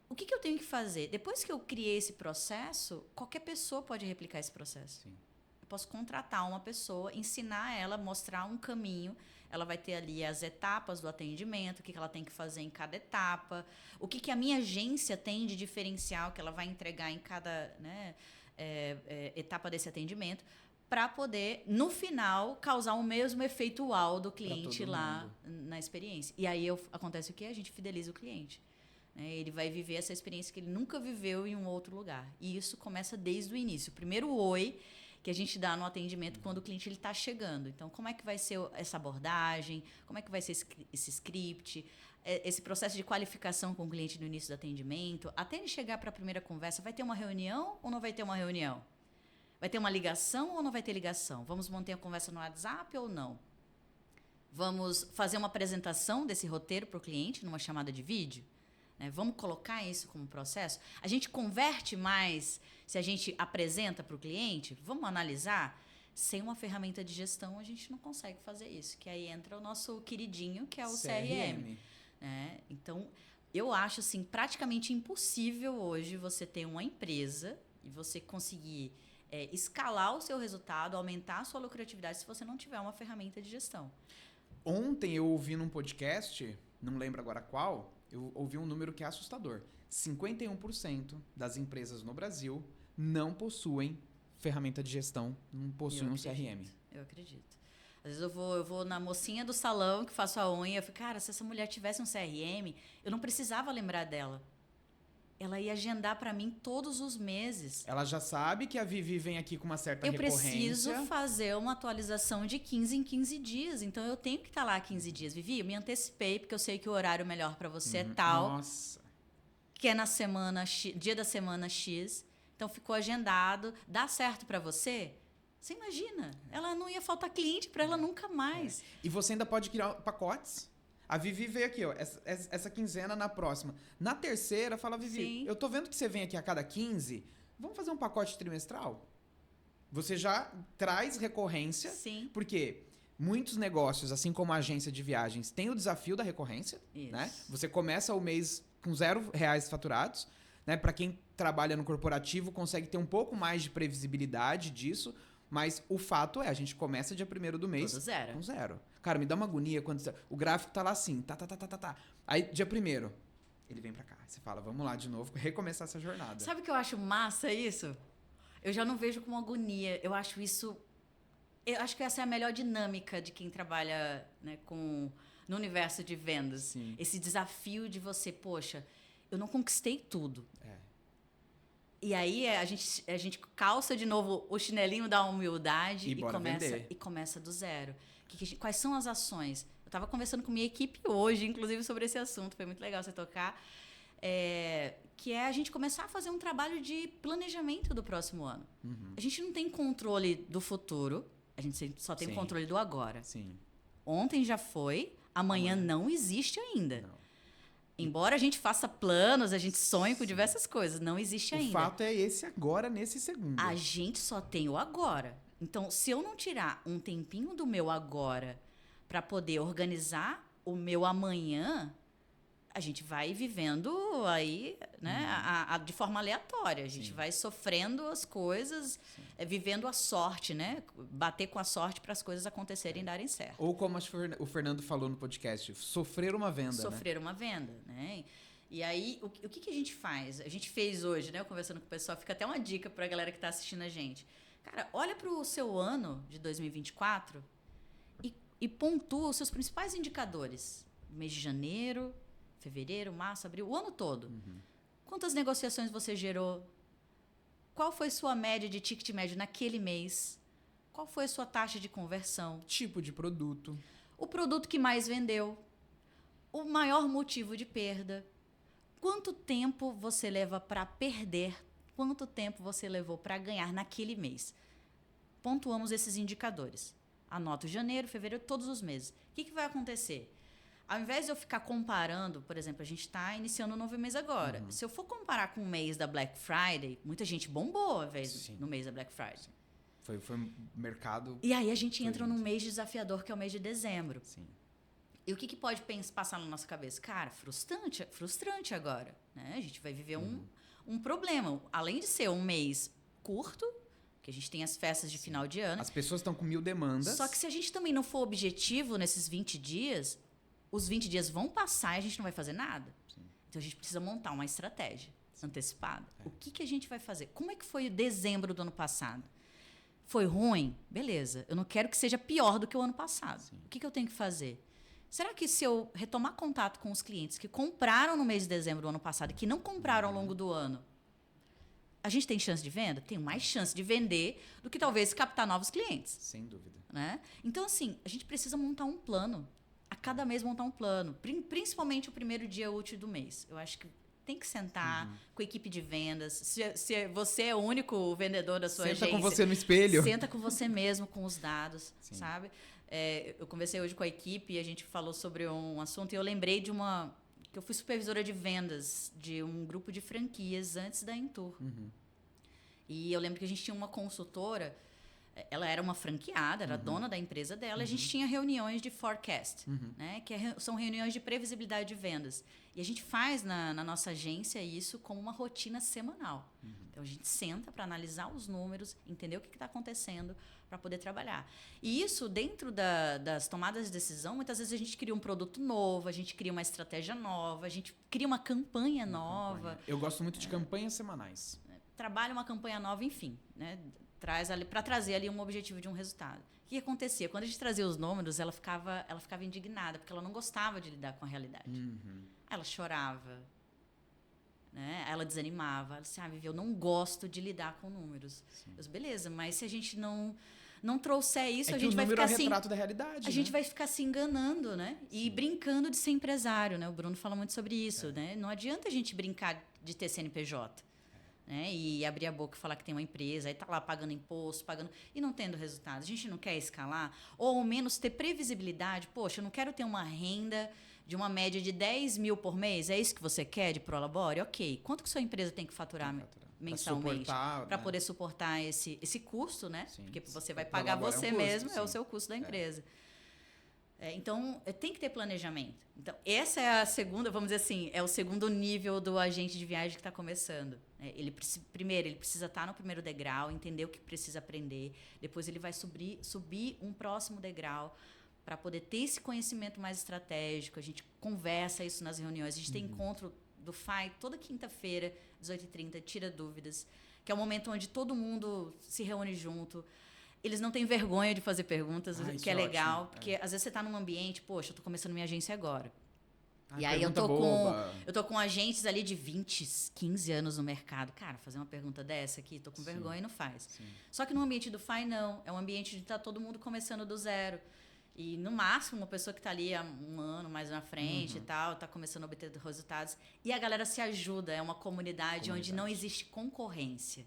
O que eu tenho que fazer? Depois que eu criei esse processo, qualquer pessoa pode replicar esse processo. Sim. Eu posso contratar uma pessoa, ensinar ela, mostrar um caminho. Ela vai ter ali as etapas do atendimento, o que ela tem que fazer em cada etapa, o que a minha agência tem de diferencial que ela vai entregar em cada etapa desse atendimento, para poder, no final, causar o mesmo efeito uau do cliente lá na experiência. E aí acontece o quê? A gente fideliza o cliente. Né? Ele vai viver essa experiência que ele nunca viveu em um outro lugar. E isso começa desde o início. O primeiro oi que a gente dá no atendimento quando o cliente está chegando. Então, como é que vai ser essa abordagem? Como é que vai ser esse script? Esse processo de qualificação com o cliente no início do atendimento? Até ele chegar para a primeira conversa, vai ter uma reunião ou não vai ter uma reunião? Vai ter uma ligação ou não vai ter ligação? Vamos manter a conversa no WhatsApp ou não? Vamos fazer uma apresentação desse roteiro para o cliente numa chamada de vídeo? Né? Vamos colocar isso como processo? A gente converte mais se a gente apresenta para o cliente? Vamos analisar? Sem uma ferramenta de gestão, a gente não consegue fazer isso. Que aí entra o nosso queridinho, que é o CRM. Né? Então, eu acho assim, praticamente impossível hoje você ter uma empresa e você conseguir... escalar o seu resultado, aumentar a sua lucratividade se você não tiver uma ferramenta de gestão. Ontem eu ouvi num podcast, não lembro agora qual, eu ouvi um número que é assustador. 51% das empresas no Brasil não possuem ferramenta de gestão, não possuem um CRM. Eu acredito. Às vezes eu vou na mocinha do salão que faço a unha, eu fico, cara, se essa mulher tivesse um CRM, eu não precisava lembrar dela. Ela ia agendar para mim todos os meses. Ela já sabe que a Vivi vem aqui com uma certa recorrência. Eu preciso fazer uma atualização de 15 em 15 dias. Então, eu tenho que estar lá 15 dias. Vivi, eu me antecipei, porque eu sei que o horário melhor para você é tal. Nossa. Que é na semana X, dia da semana X. Então, ficou agendado. Dá certo para você? Você imagina. Ela não ia faltar cliente para ela nunca mais. E você ainda pode criar pacotes. A Vivi veio aqui, ó, essa quinzena na próxima. Na terceira, fala, Vivi, Sim. eu tô vendo que você vem aqui a cada 15, vamos fazer um pacote trimestral? Você já traz recorrência, Sim. porque muitos negócios, assim como a agência de viagens, tem o desafio da recorrência, Isso. né? Você começa o mês com R$0 faturados, né? Para quem trabalha no corporativo, consegue ter um pouco mais de previsibilidade disso, mas o fato é, a gente começa dia 1º do mês Tudo zero. com 0. Cara, me dá uma agonia quando o gráfico tá lá assim, tá. Aí, dia 1º, ele vem pra cá. Você fala, vamos lá de novo, recomeçar essa jornada. Sabe o que eu acho massa isso? Eu já não vejo como agonia. Eu acho isso... Eu acho que essa é a melhor dinâmica de quem trabalha, né, no universo de vendas. Sim. Esse desafio de você, poxa, eu não conquistei tudo. E aí a gente calça de novo o chinelinho da humildade e começa do zero. Quais são as ações? Eu estava conversando com minha equipe hoje, inclusive, sobre esse assunto. Foi muito legal você tocar. Que é a gente começar a fazer um trabalho de planejamento do próximo ano. Uhum. A gente não tem controle do futuro, a gente só tem controle do agora. Sim. Ontem já foi, amanhã não existe ainda. Não. Embora a gente faça planos, a gente sonhe com diversas coisas, não existe ainda. O fato é esse agora, nesse segundo. A gente só tem o agora. Então, se eu não tirar um tempinho do meu agora para poder organizar o meu amanhã, a gente vai vivendo aí, né, de forma aleatória. A gente vai sofrendo as coisas, vivendo a sorte, né? Bater com a sorte para as coisas acontecerem e darem certo. Ou como o Fernando falou no podcast, sofrer uma venda, Sofrer uma venda, né? E aí, o que a gente faz? A gente fez hoje, né? Eu conversando com o pessoal, fica até uma dica para a galera que está assistindo a gente. Cara, olha para o seu ano de 2024 e pontua os seus principais indicadores. Mês de janeiro, fevereiro, março, abril, o ano todo. Quantas negociações você gerou? Qual foi sua média de ticket médio naquele mês? Qual foi a sua taxa de conversão? Tipo de produto. O produto que mais vendeu? O maior motivo de perda? Quanto tempo você leva para perder? Quanto tempo você levou para ganhar naquele mês? Pontuamos esses indicadores. Anota janeiro, fevereiro, todos os meses. O que vai acontecer? Ao invés de eu ficar comparando, por exemplo, a gente está iniciando um novo mês agora. Se eu for comparar com o mês da Black Friday, muita gente bombou no mês da Black Friday. Sim. Foi um mercado... E aí a gente entra num mês desafiador, que é o mês de dezembro. Sim. E o que pode passar na nossa cabeça? Cara, frustrante agora. Né? A gente vai viver um problema. Além de ser um mês curto, que a gente tem as festas de final de ano. As pessoas estão com 1000 demandas. Só que se a gente também não for objetivo nesses 20 dias... Os 20 dias vão passar e a gente não vai fazer nada. Sim. Então, a gente precisa montar uma estratégia antecipada. O que a gente vai fazer? Como é que foi dezembro do ano passado? Foi ruim? Beleza. Eu não quero que seja pior do que o ano passado. Sim. O que eu tenho que fazer? Será que se eu retomar contato com os clientes que compraram no mês de dezembro do ano passado e que não compraram ao longo do ano, a gente tem chance de venda? Tem mais chance de vender do que talvez captar novos clientes. Sem dúvida. Né? Então, assim, a gente precisa montar um plano. A cada mês montar um plano, principalmente o primeiro dia útil do mês. Eu acho que tem que sentar com a equipe de vendas. Se você é o único vendedor da sua agência... Senta com você no espelho. Senta com você mesmo, com os dados, sabe? Eu conversei hoje com a equipe e a gente falou sobre um assunto e eu lembrei de que eu fui supervisora de vendas de um grupo de franquias antes da Intur. E eu lembro que a gente tinha uma consultora ela era uma franqueada, era dona da empresa dela, a gente tinha reuniões de forecast, né? Que são reuniões de previsibilidade de vendas. E a gente faz na nossa agência isso como uma rotina semanal. Então, a gente senta para analisar os números, entender o que está acontecendo para poder trabalhar. E isso, dentro das tomadas de decisão, muitas vezes a gente cria um produto novo, a gente cria uma estratégia nova, a gente cria uma campanha nova. Eu gosto muito de campanhas semanais. Trabalha uma campanha nova, enfim, né? Traz ali para trazer ali um objetivo de um resultado. O que acontecia? Quando a gente trazia os números, ela ficava indignada, porque ela não gostava de lidar com a realidade. Ela chorava, né? Ela desanimava. Ela disse, Vivi, eu não gosto de lidar com números. Eu disse, beleza, mas se a gente não trouxer isso, a gente vai ficar assim... retrato da realidade, a gente vai ficar se enganando, né? E brincando de ser empresário, né? O Bruno fala muito sobre isso, né? Não adianta a gente brincar de ter CNPJ. Né? E abrir a boca e falar que tem uma empresa, aí tá lá pagando imposto, e não tendo resultado. A gente não quer escalar, ou ao menos ter previsibilidade. Poxa, eu não quero ter uma renda de uma média de 10 mil por mês, é isso que você quer de Prolabore? Ok. Quanto que sua empresa tem que faturar mensalmente para poder suportar esse custo, né? Sim, porque você vai pagar você mesmo, é o seu custo da empresa. Então, tem que ter planejamento. Então, essa é a segunda, vamos dizer assim, é o segundo nível do agente de viagem que está começando. Primeiro, ele precisa estar no primeiro degrau, entender o que precisa aprender. Depois, ele vai subir um próximo degrau para poder ter esse conhecimento mais estratégico. A gente conversa isso nas reuniões. A gente tem encontro do FAI toda quinta-feira, 18h30, tira dúvidas, que é o momento onde todo mundo se reúne junto. Eles não têm vergonha de fazer perguntas, que é legal. Porque às vezes você está num ambiente, poxa, eu estou começando minha agência agora. E aí eu tô com agentes ali de 20, 15 anos no mercado. Cara, fazer uma pergunta dessa aqui, tô com vergonha e não faz. Sim. Só que no ambiente do FAI, não. É um ambiente de estar todo mundo começando do zero. E, no máximo, uma pessoa que está ali há um ano mais na frente e tal, está começando a obter resultados. E a galera se ajuda. É uma comunidade onde não existe concorrência.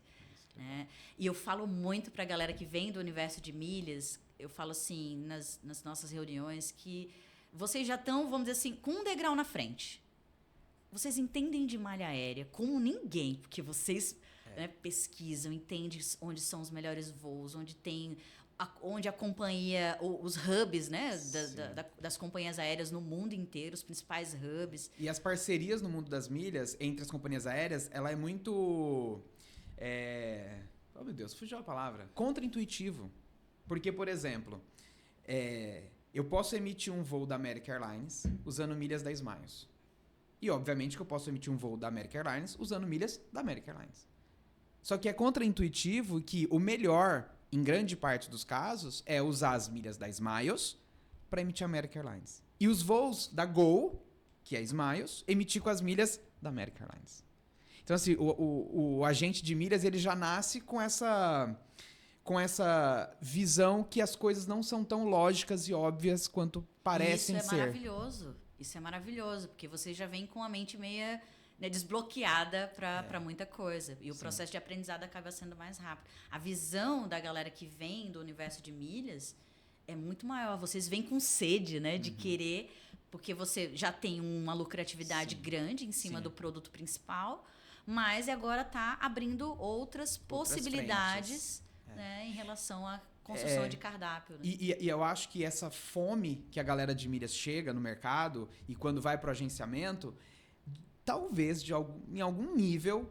Né? E eu falo muito para a galera que vem do universo de milhas, eu falo assim, nas nossas reuniões, que vocês já estão, vamos dizer assim, com um degrau na frente. Vocês entendem de malha aérea como ninguém, porque vocês pesquisam, entendem onde são os melhores voos, onde a companhia, os hubs, né, das companhias aéreas no mundo inteiro, os principais hubs. E as parcerias no mundo das milhas entre as companhias aéreas, ela é muito... Oh, meu Deus, fugiu a palavra. Contra-intuitivo. Porque, por exemplo, eu posso emitir um voo da American Airlines usando milhas da Smiles. E, obviamente, que eu posso emitir um voo da American Airlines usando milhas da American Airlines. Só que é contra-intuitivo que o melhor, em grande parte dos casos, é usar as milhas da Smiles para emitir a American Airlines. E os voos da Gol, que é a Smiles, emitir com as milhas da American Airlines. Então, assim, o agente de milhas, ele já nasce com essa visão que as coisas não são tão lógicas e óbvias quanto parecem ser. Isso é maravilhoso, porque você já vem com a mente meia desbloqueada para muita coisa. E o processo de aprendizado acaba sendo mais rápido. A visão da galera que vem do universo de milhas é muito maior. Vocês vêm com sede, né, de querer, porque você já tem uma lucratividade grande em cima do produto principal, mas agora está abrindo outras possibilidades, né, em relação à construção de cardápio. Né? E eu acho que essa fome que a galera de milhas chega no mercado e quando vai para o agenciamento, talvez em algum nível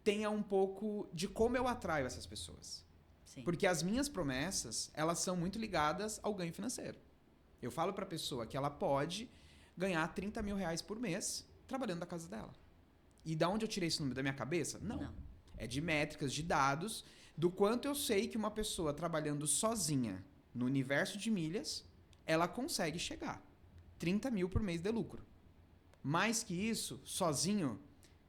tenha um pouco de como eu atraio essas pessoas. Sim. Porque as minhas promessas, elas são muito ligadas ao ganho financeiro. Eu falo para a pessoa que ela pode ganhar 30 mil reais por mês trabalhando da casa dela. E da onde eu tirei esse número? Da minha cabeça? Não. É de métricas, de dados, do quanto eu sei que uma pessoa trabalhando sozinha no universo de milhas, ela consegue chegar. 30 mil por mês de lucro. Mais que isso, sozinho,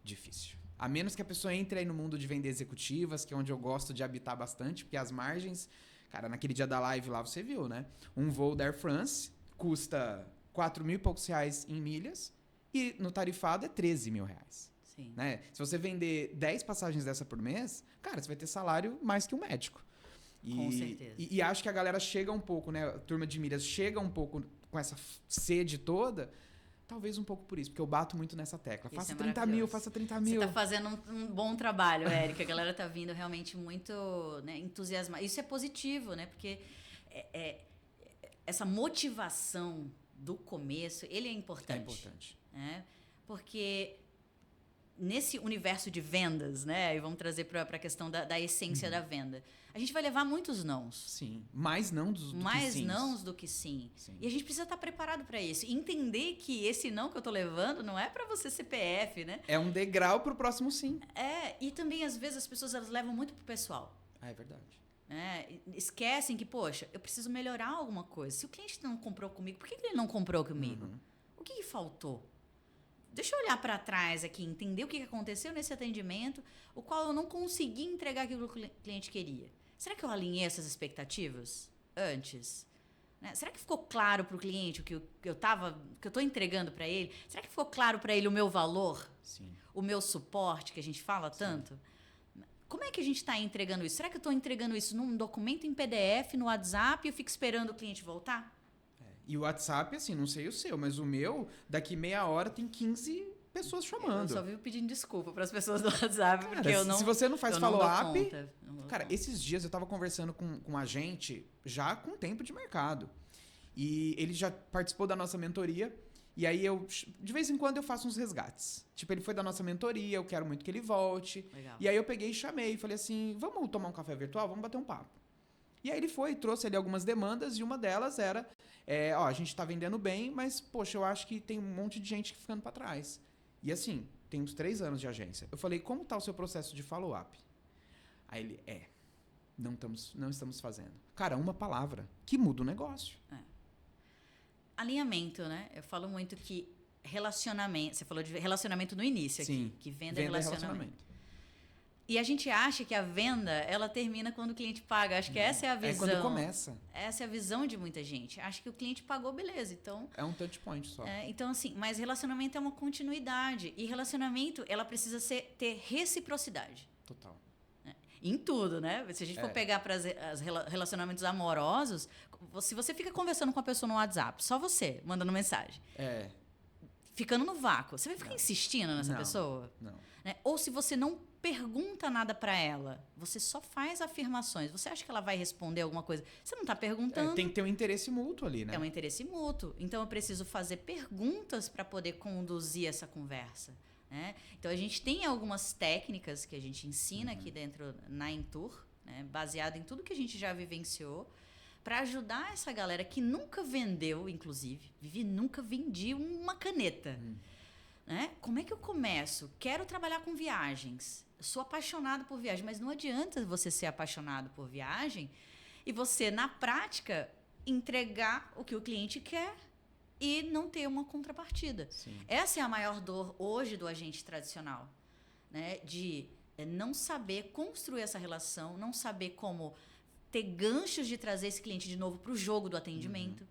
difícil. A menos que a pessoa entre aí no mundo de vender executivas, que é onde eu gosto de habitar bastante, porque as margens... Cara, naquele dia da live lá você viu, né? Um voo da Air France custa 4 mil e poucos reais em milhas e no tarifado é 13 mil reais. Sim. Né? Se você vender 10 passagens dessa por mês, cara, você vai ter salário mais que um médico. Com certeza. E acho que a galera chega um pouco, né? A turma de milhas chega um pouco com essa sede toda... Talvez um pouco por isso, porque eu bato muito nessa tecla. Isso Faça é 30 mil, faça 30 Você mil. tá fazendo um bom trabalho, Érica. A galera tá vindo realmente muito, né, entusiasmada. Isso é positivo, né? Porque essa motivação do começo, ele é importante. É importante. Né? Porque nesse universo de vendas, né? E vamos trazer para a questão da essência da venda. A gente vai levar muitos nãos. Sim, mais não do que Mais sims. nãos do que sim. Sim. E a gente precisa estar preparado para isso. E entender que esse não que eu tô levando não é para você CPF, né? É um degrau pro próximo sim. E também às vezes as pessoas elas levam muito pro pessoal. É verdade. Esquecem que, poxa, eu preciso melhorar alguma coisa. Se o cliente não comprou comigo, por que ele não comprou comigo? O que faltou? Deixa eu olhar para trás aqui, entender o que aconteceu nesse atendimento, o qual eu não consegui entregar aquilo que o cliente queria. Será que eu alinhei essas expectativas antes? Né? Será que ficou claro para o cliente o que eu estou entregando para ele? Será que ficou claro para ele o meu valor? Sim. O meu suporte, que a gente fala tanto? Como é que a gente está entregando isso? Será que eu estou entregando isso num documento em PDF, no WhatsApp, e eu fico esperando o cliente voltar? E o WhatsApp, assim, não sei o seu, mas o meu, daqui meia hora tem 15 pessoas chamando. Eu só vivo pedindo desculpa para as pessoas do WhatsApp, Cara, porque eu não. se você não faz eu não dou follow-up. conta. Cara, esses dias eu tava conversando com um agente já com tempo de mercado. E ele já participou da nossa mentoria. E aí de vez em quando eu faço uns resgates. Tipo, ele foi da nossa mentoria, eu quero muito que ele volte. Legal. E aí eu peguei e chamei, falei assim, vamos tomar um café virtual? Vamos bater um papo. E aí ele foi, trouxe ali algumas demandas, e uma delas era, a gente tá vendendo bem, mas, poxa, eu acho que tem um monte de gente ficando para trás. E assim, tem uns 3 anos de agência. Eu falei, como tá o seu processo de follow-up? Aí ele, não estamos fazendo. Cara, uma palavra que muda o negócio. Alinhamento, né? Eu falo muito que relacionamento, você falou de relacionamento no início aqui, Sim, que venda é relacionamento. relacionamento. E a gente acha que a venda, ela termina quando o cliente paga. Acho que essa é a visão. É quando começa. Essa é a visão de muita gente. Acho que o cliente pagou, beleza. Então, é um touch point só. Então, assim, mas relacionamento é uma continuidade. E relacionamento, ela precisa ter reciprocidade. Total. Em tudo, né? Se a gente for pegar para os relacionamentos amorosos, se você fica conversando com a pessoa no WhatsApp, só você, mandando mensagem. Ficando no vácuo, você vai ficar insistindo nessa pessoa? Não. Né? Ou se você não pergunta nada para ela, você só faz afirmações. Você acha que ela vai responder alguma coisa? Você não está perguntando. Tem que ter um interesse mútuo ali, né? É um interesse mútuo. Então, eu preciso fazer perguntas para poder conduzir essa conversa. Né? Então, a gente tem algumas técnicas que a gente ensina aqui dentro na Intur, né? Baseado em tudo que a gente já vivenciou, para ajudar essa galera que nunca vendeu, inclusive. Vivi, nunca vendi uma caneta. Né? Como é que eu começo? Quero trabalhar com viagens. Sou apaixonado por viagem, mas não adianta você ser apaixonado por viagem e você, na prática, entregar o que o cliente quer e não ter uma contrapartida. Sim. Essa é a maior dor hoje do agente tradicional, né? De não saber construir essa relação, não saber como ter ganchos de trazer esse cliente de novo para o jogo do atendimento.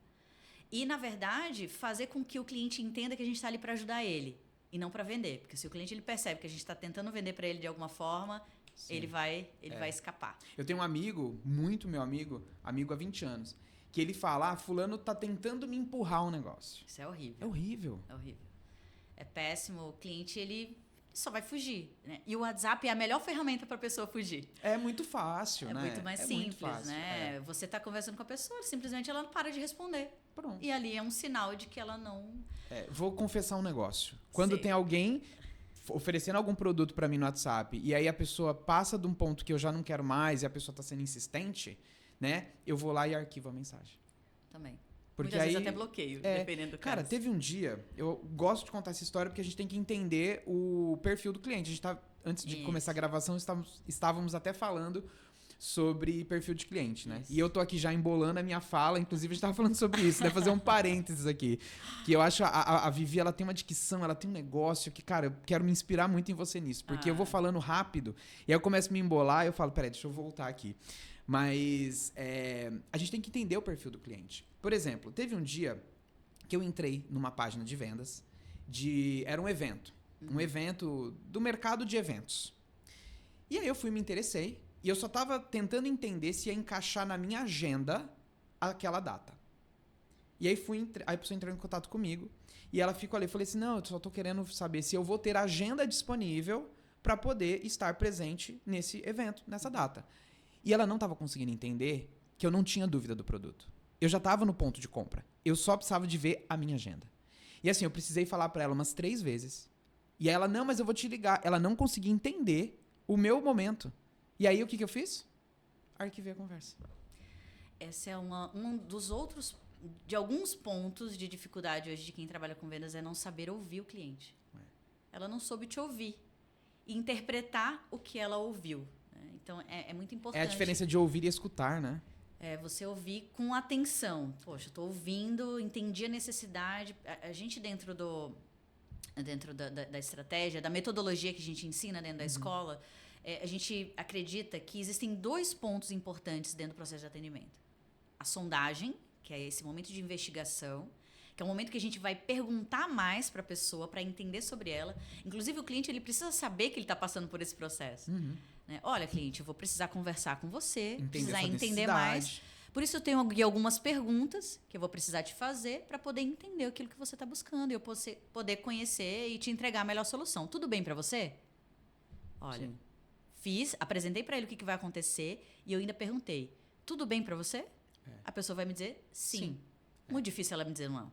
E, na verdade, fazer com que o cliente entenda que a gente está ali para ajudar ele e não para vender. Porque se o cliente ele percebe que a gente está tentando vender para ele de alguma forma, ele vai escapar. Eu tenho um amigo, muito meu amigo há 20 anos, que ele fala, fulano tá tentando me empurrar um negócio. Isso é horrível. É horrível. É horrível. É péssimo. O cliente, ele só vai fugir. Né? E o WhatsApp é a melhor ferramenta para a pessoa fugir. É muito fácil, né? É muito mais simples, muito fácil, né? Você está conversando com a pessoa, simplesmente ela para de responder. Pronto. E ali é um sinal de que ela não... Vou confessar um negócio. Quando Sim. tem alguém oferecendo algum produto para mim no WhatsApp e aí a pessoa passa de um ponto que eu já não quero mais e a pessoa tá sendo insistente, né? Eu vou lá e arquivo a mensagem. Também. Porque muitas aí, vezes até bloqueio, dependendo do caso. Cara, teve um dia, eu gosto de contar essa história porque a gente tem que entender o perfil do cliente. A gente tá, antes de começar a gravação, estávamos até falando sobre perfil de cliente, né? Isso. E eu tô aqui já embolando a minha fala, inclusive a gente tava falando sobre isso, né? Fazer um parênteses aqui. Que eu acho a Vivi, ela tem uma dicção, ela tem um negócio que, cara, eu quero me inspirar muito em você nisso. Porque eu vou falando rápido e aí eu começo a me embolar e eu falo, peraí, deixa eu voltar aqui. Mas a gente tem que entender o perfil do cliente. Por exemplo, teve um dia que eu entrei numa página de vendas, era um evento. Um evento do mercado de eventos. E aí eu me interessei, e eu só tava tentando entender se ia encaixar na minha agenda aquela data. E aí a pessoa entrou em contato comigo, E ela ficou ali, eu falei assim, não, eu só tô querendo saber se eu vou ter agenda disponível para poder estar presente nesse evento, nessa data. E ela não estava conseguindo entender que eu não tinha dúvida do produto. Eu já estava no ponto de compra. Eu só precisava de ver a minha agenda. E assim, eu precisei falar para ela umas 3 vezes. E aí ela, não, mas eu vou te ligar. Ela não conseguia entender o meu momento. E aí, o que eu fiz? Arquivei a conversa. Esse é um dos outros, de alguns pontos de dificuldade hoje de quem trabalha com vendas, é não saber ouvir o cliente. Ela não soube te ouvir e interpretar o que ela ouviu. Né? Então, é muito importante. É a diferença de ouvir e escutar, né? É você ouvir com atenção. Poxa, eu estou ouvindo, entendi a necessidade. A gente dentro da estratégia, da metodologia que a gente ensina dentro da escola, a gente acredita que existem 2 pontos importantes dentro do processo de atendimento. A sondagem, que é esse momento de investigação, que é um momento que a gente vai perguntar mais para a pessoa, para entender sobre ela. Inclusive, o cliente ele precisa saber que ele está passando por esse processo. Né? Olha, cliente, eu vou precisar conversar com você, precisar entender mais. Por isso, eu tenho aqui algumas perguntas que eu vou precisar te fazer para poder entender aquilo que você está buscando e eu poder conhecer e te entregar a melhor solução. Tudo bem para você? Olha, apresentei para ele o que vai acontecer e eu ainda perguntei, tudo bem para você? A pessoa vai me dizer sim. Muito difícil ela me dizer não.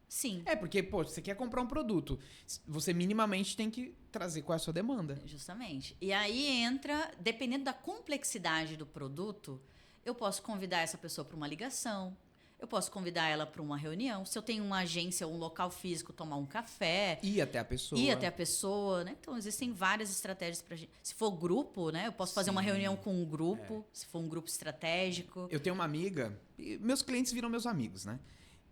Sim. Porque, pô, você quer comprar um produto, você minimamente tem que trazer qual é a sua demanda. Justamente. E aí entra, dependendo da complexidade do produto, eu posso convidar essa pessoa para uma ligação, eu posso convidar ela para uma reunião. Se eu tenho uma agência ou um local físico, tomar um café. Ir até a pessoa. Né? Então, existem várias estratégias para gente. Se for grupo, né? Eu posso fazer uma reunião com um grupo, se for um grupo estratégico. Eu tenho uma amiga, meus clientes viram meus amigos, né?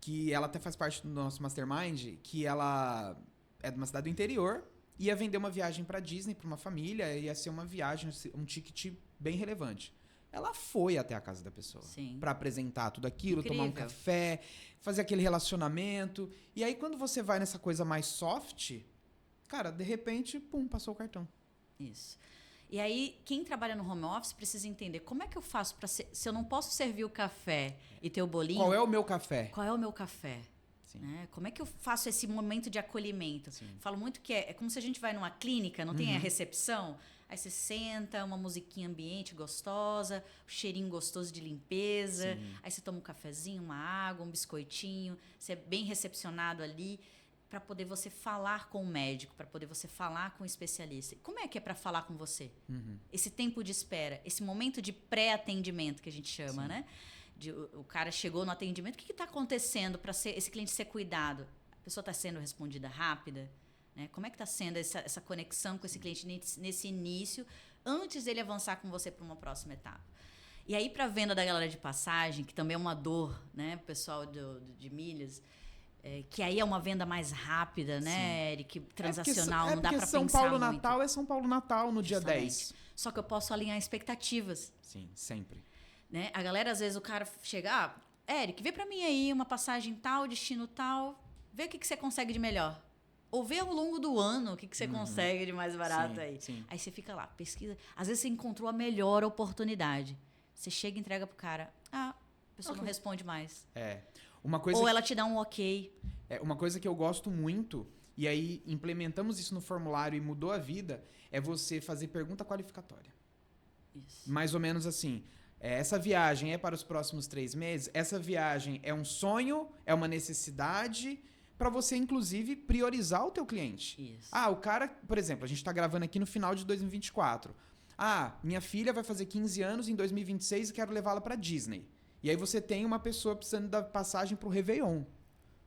Que ela até faz parte do nosso mastermind, que ela é de uma cidade do interior, ia vender uma viagem para Disney para uma família, ia ser uma viagem, um ticket bem relevante. Ela foi até a casa da pessoa para apresentar tudo aquilo, tomar um café, fazer aquele relacionamento. E aí, quando você vai nessa coisa mais soft, cara, de repente, pum, passou o cartão. Isso. E aí, quem trabalha no home office precisa entender como é que eu faço para se eu não posso servir o café e ter o bolinho. Qual é o meu café? Qual é o meu café? Né? Como é que eu faço esse momento de acolhimento? Falo muito que é como se a gente vai numa clínica, não tem a recepção. Aí você senta, uma musiquinha ambiente gostosa, um cheirinho gostoso de limpeza. Aí você toma um cafezinho, uma água, um biscoitinho. Você é bem recepcionado ali para poder você falar com o médico, para poder você falar com o especialista. Como é que é para falar com você? Esse tempo de espera, esse momento de pré-atendimento que a gente chama, né? O cara chegou no atendimento, o que está acontecendo para esse cliente ser cuidado? A pessoa está sendo respondida rápida? Né? Como é que está sendo essa conexão com esse cliente nesse início, antes dele avançar com você para uma próxima etapa? E aí, para a venda da galera de passagem, que também é uma dor, né, o pessoal de milhas, que aí é uma venda mais rápida, né, Eric? Transacional, não dá para pensar muito. São Paulo Natal é São Paulo Natal no dia 10. Só que eu posso alinhar expectativas. Sim, sempre. Né? A galera, às vezes, o cara chega, Eric, vê para mim aí uma passagem tal, destino tal, vê o que você consegue de melhor. Ou vê ao longo do ano o que você consegue de mais barato aí. Aí você fica lá, pesquisa. Às vezes você encontrou a melhor oportunidade. Você chega e entrega pro cara. A pessoa não responde mais. Ou ela te dá um ok. Uma coisa que eu gosto muito, e aí implementamos isso no formulário e mudou a vida, é você fazer pergunta qualificatória. Isso. Mais ou menos assim. Essa viagem é para os próximos 3 meses? Essa viagem é um sonho? É uma necessidade? Para você, inclusive, priorizar o teu cliente. Isso. O cara, por exemplo, a gente está gravando aqui no final de 2024. Minha filha vai fazer 15 anos em 2026 e quero levá-la para Disney. E aí você tem uma pessoa precisando da passagem para o Réveillon.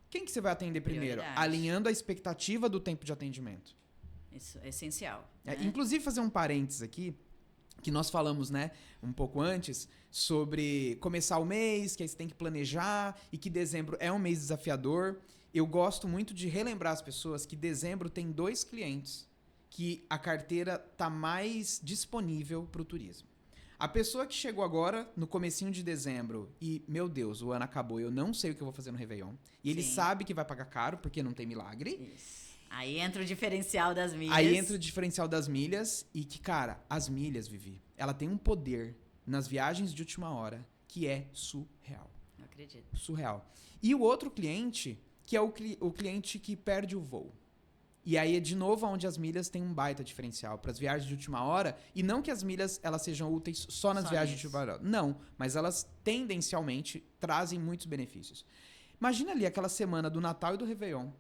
Quem que você vai atender primeiro? Alinhando a expectativa do tempo de atendimento. Isso é essencial. Né? Inclusive, fazer um parênteses aqui, que nós falamos, né, um pouco antes, sobre começar o mês, que aí você tem que planejar e que dezembro é um mês desafiador. Eu gosto muito de relembrar as pessoas que dezembro tem 2 clientes que a carteira tá mais disponível para o turismo. A pessoa que chegou agora, no comecinho de dezembro, e, meu Deus, o ano acabou, eu não sei o que eu vou fazer no Réveillon. E ele sabe que vai pagar caro, porque não tem milagre. Isso. Aí entra o diferencial das milhas. E que, cara, as milhas, Vivi, ela tem um poder nas viagens de última hora que é surreal. Eu acredito. Surreal. E o outro cliente, que é o cliente que perde o voo. E aí é de novo onde as milhas têm um baita diferencial para as viagens de última hora. E não que as milhas elas sejam úteis só nas viagens de última hora. Não, mas elas tendencialmente trazem muitos benefícios. Imagina ali aquela semana do Natal e do Réveillon.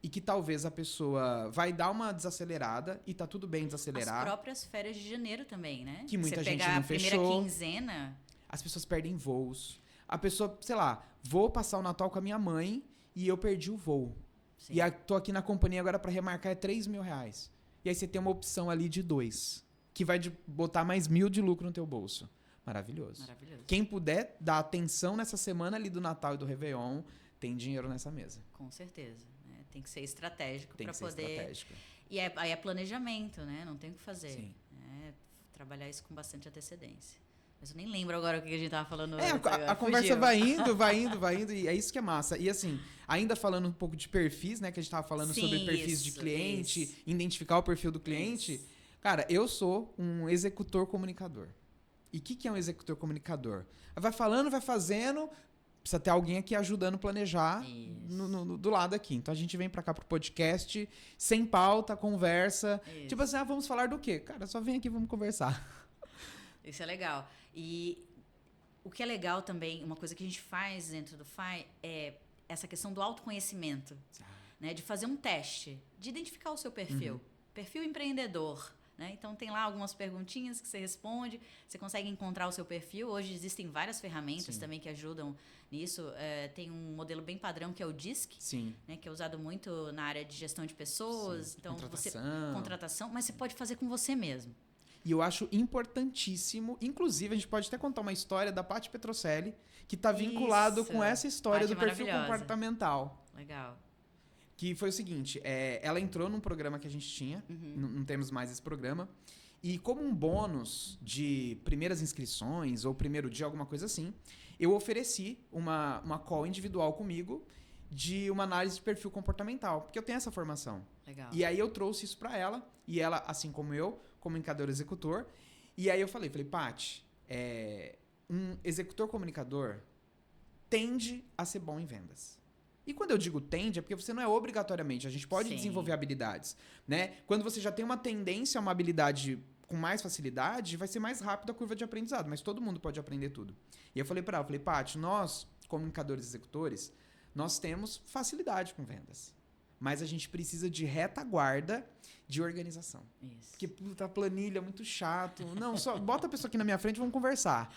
E que talvez a pessoa vai dar uma desacelerada e tá tudo bem desacelerar. As próprias férias de janeiro também, né? Que muita Você gente pegar não a primeira fechou. quinzena... As pessoas perdem voos. A pessoa, sei lá, vou passar o Natal com a minha mãe e eu perdi o voo. Sim. E tô aqui na companhia agora para remarcar é R$3.000. E aí você tem uma opção ali de 2, que vai botar mais 1.000 de lucro no teu bolso. Maravilhoso. Maravilhoso. Quem puder dar atenção nessa semana ali do Natal e do Réveillon, tem dinheiro nessa mesa. Com certeza. Né? Tem que ser estratégico Tem para que ser poder... estratégico. E aí é planejamento, né? Não tem o que fazer. Sim. Né? Trabalhar isso com bastante antecedência. Mas eu nem lembro agora o que a gente tava falando É, antes, a conversa vai indo, e é isso que é massa. E assim, ainda falando um pouco de perfis, né? Que a gente tava falando sobre perfis de cliente, identificar o perfil do cliente. Isso. Cara, eu sou um executor comunicador. E o que é um executor comunicador? Vai falando, vai fazendo, precisa ter alguém aqui ajudando a planejar do lado aqui. Então a gente vem pra cá pro podcast, sem pauta, conversa. Isso. Tipo assim, vamos falar do quê? Cara, só vem aqui, vamos conversar. Isso é legal. E o que é legal também, uma coisa que a gente faz dentro do FAI é essa questão do autoconhecimento, né? De fazer um teste, de identificar o seu perfil. Perfil empreendedor, né? Então tem lá algumas perguntinhas que você responde, você consegue encontrar o seu perfil. Hoje existem várias ferramentas também que ajudam nisso. Tem um modelo bem padrão que é o DISC, né? Que é usado muito na área de gestão de pessoas. Então, contratação, mas você pode fazer com você mesmo. E eu acho importantíssimo, inclusive a gente pode até contar uma história da Paty Petrocelli, que está vinculado com essa história do perfil comportamental. Legal. Que foi o seguinte, ela entrou num programa que a gente tinha, não temos mais esse programa, e como um bônus de primeiras inscrições ou primeiro dia, alguma coisa assim, eu ofereci uma call individual comigo de uma análise de perfil comportamental, porque eu tenho essa formação. Legal. E aí eu trouxe isso para ela, e ela, assim como eu, comunicador executor, e aí eu falei, Paty, um executor comunicador tende a ser bom em vendas. E quando eu digo tende, é porque você não é obrigatoriamente, a gente pode desenvolver habilidades, né? Quando você já tem uma tendência a uma habilidade com mais facilidade, vai ser mais rápido a curva de aprendizado, mas todo mundo pode aprender tudo. E eu falei para ela, Paty, nós, comunicadores executores, nós temos facilidade com vendas. Mas a gente precisa de retaguarda de organização. Isso. Porque, puta, a planilha é muito chato. Não, só bota a pessoa aqui na minha frente e vamos conversar.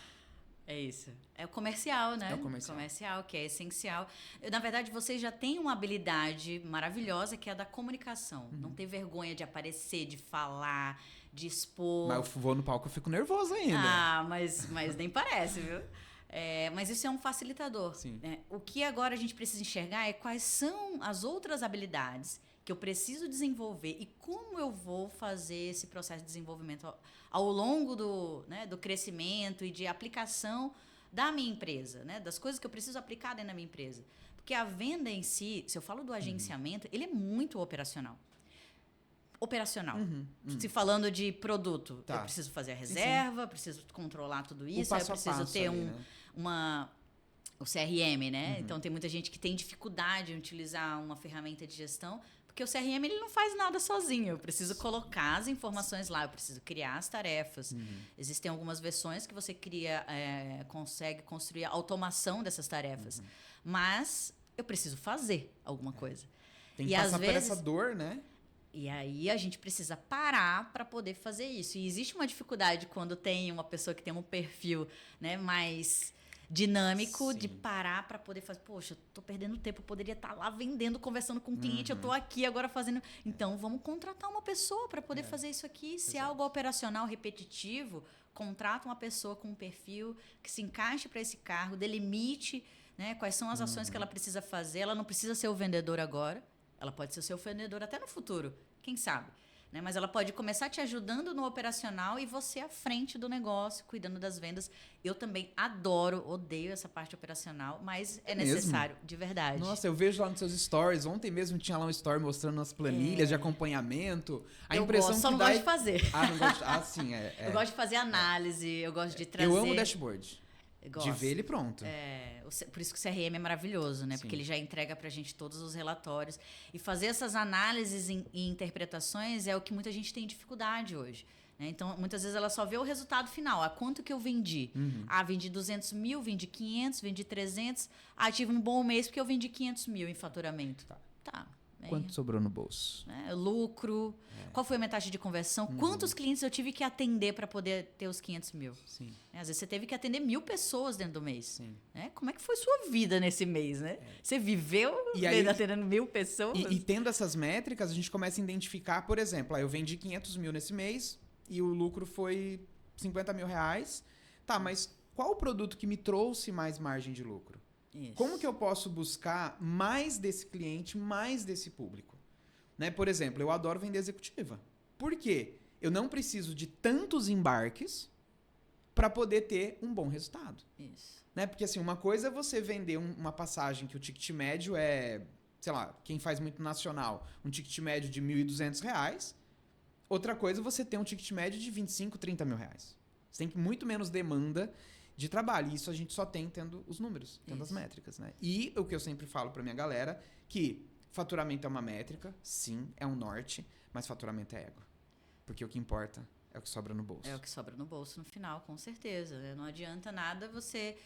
É isso. É o comercial, né? É o comercial. Que é essencial. Na verdade, vocês já têm uma habilidade maravilhosa que é a da comunicação. Não ter vergonha de aparecer, de falar, de expor. Mas eu vou no palco, eu fico nervoso ainda. Mas nem parece, viu? Mas isso é um facilitador. Sim. Né? O que agora a gente precisa enxergar é quais são as outras habilidades que eu preciso desenvolver e como eu vou fazer esse processo de desenvolvimento ao longo do crescimento e de aplicação da minha empresa, né? Das coisas que eu preciso aplicar dentro da minha empresa. Porque a venda em si, se eu falo do agenciamento, ele é muito operacional. Se falando de produto, eu preciso fazer a reserva, preciso controlar tudo isso, eu preciso ter o CRM, né? Então tem muita gente que tem dificuldade em utilizar uma ferramenta de gestão, porque o CRM ele não faz nada sozinho. Eu preciso colocar as informações lá, eu preciso criar as tarefas. Existem algumas versões que você consegue construir a automação dessas tarefas. Mas eu preciso fazer alguma coisa. Tem que passar por essa dor, né? E aí a gente precisa parar para poder fazer isso. E existe uma dificuldade quando tem uma pessoa que tem um perfil, né, mais dinâmico, de parar para poder fazer. Poxa, eu tô perdendo tempo, eu poderia estar lá vendendo, conversando com o cliente, eu tô aqui agora fazendo. Então, vamos contratar uma pessoa para poder fazer isso aqui. Se é algo operacional repetitivo, contrata uma pessoa com um perfil que se encaixe para esse cargo, delimite, né, quais são as ações que ela precisa fazer. Ela não precisa ser o vendedor agora. Ela pode ser o seu vendedor até no futuro, quem sabe? Né? Mas ela pode começar te ajudando no operacional e você à frente do negócio, cuidando das vendas. Eu também odeio essa parte operacional, mas é necessário, de verdade. Nossa, eu vejo lá nos seus stories. Ontem mesmo tinha lá um story mostrando as planilhas de acompanhamento. Só não gosto de fazer. Não gosto. Sim. Eu gosto de fazer análise, eu gosto de trazer... Eu amo dashboard. Gosta. De ver ele pronto. Por isso que o CRM é maravilhoso, né? Sim. Porque ele já entrega pra gente todos os relatórios. E fazer essas análises e interpretações é o que muita gente tem dificuldade hoje. Né? Então, muitas vezes ela só vê o resultado final. Quanto que eu vendi? Vendi 200 mil, vendi 500, vendi 300. Tive um bom mês porque eu vendi 500 mil em faturamento. Tá. Quanto sobrou no bolso? Lucro. Qual foi a minha taxa de conversão? Quantos clientes eu tive que atender para poder ter os 500 mil? Sim. Às vezes você teve que atender 1.000 pessoas dentro do mês. Sim. Como é que foi sua vida nesse mês, né? Você viveu atendendo 1.000 pessoas? E tendo essas métricas, a gente começa a identificar, por exemplo, eu vendi 500 mil nesse mês e o lucro foi 50 mil reais. Tá, mas qual o produto que me trouxe mais margem de lucro? Isso. Como que eu posso buscar mais desse cliente, mais desse público? Né? Por exemplo, eu adoro vender executiva. Por quê? Eu não preciso de tantos embarques para poder ter um bom resultado. Isso. Né? Porque assim, uma coisa é você vender uma passagem que o ticket médio é, sei lá, quem faz muito nacional, um ticket médio de R$ 1.200. Outra coisa é você ter um ticket médio de 25, 30 mil reais. Você tem muito menos demanda de trabalho. E isso a gente só tem tendo os números, tendo as métricas, né? E o que eu sempre falo pra minha galera, que faturamento é uma métrica, sim, é um norte, mas faturamento é ego. Porque o que importa é o que sobra no bolso. É o que sobra no bolso no final, com certeza. Né? Não adianta nada você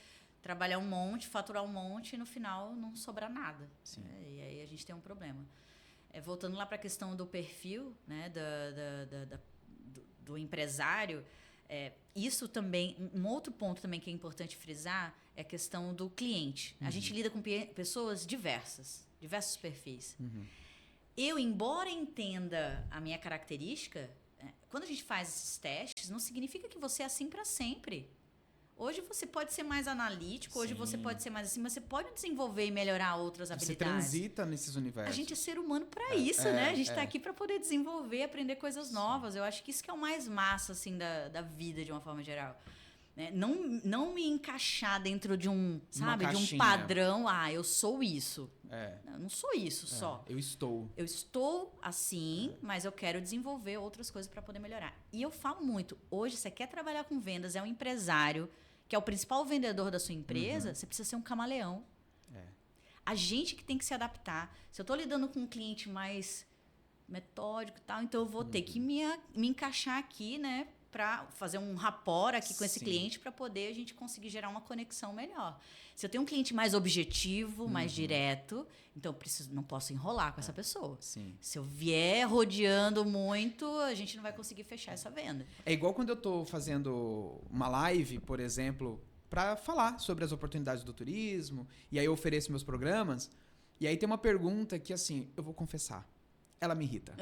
trabalhar um monte, faturar um monte e no final não sobrar nada. Sim. E aí a gente tem um problema. Voltando lá para a questão do perfil, né, do empresário, isso também, um outro ponto também que é importante frisar é a questão do cliente. A gente lida com pessoas diversos perfis. Eu, embora entenda a minha característica, quando a gente faz esses testes, não significa que você é assim para sempre. Hoje você pode ser mais analítico, hoje você pode ser mais assim, mas você pode desenvolver e melhorar outras habilidades. Você transita nesses universos. A gente é ser humano para isso, né? A gente está aqui para poder desenvolver, aprender coisas novas. Eu acho que isso que é o mais massa, assim, da vida, de uma forma geral. Né? Não me encaixar dentro de um, sabe, de um padrão. Eu sou isso. Eu não sou isso só. Eu estou assim, mas eu quero desenvolver outras coisas para poder melhorar. E eu falo muito, hoje você quer trabalhar com vendas, é um empresário, que é o principal vendedor da sua empresa, você precisa ser um camaleão. A gente que tem que se adaptar. Se eu estou lidando com um cliente mais metódico e tal, então eu vou ter que me encaixar aqui, né? Para fazer um rapport aqui com esse cliente para poder a gente conseguir gerar uma conexão melhor. Se eu tenho um cliente mais objetivo, mais direto, então não posso enrolar com essa pessoa. Sim. Se eu vier rodeando muito, a gente não vai conseguir fechar essa venda. É igual quando eu estou fazendo uma live, por exemplo, para falar sobre as oportunidades do turismo, e aí eu ofereço meus programas, e aí tem uma pergunta que, assim, eu vou confessar, ela me irrita,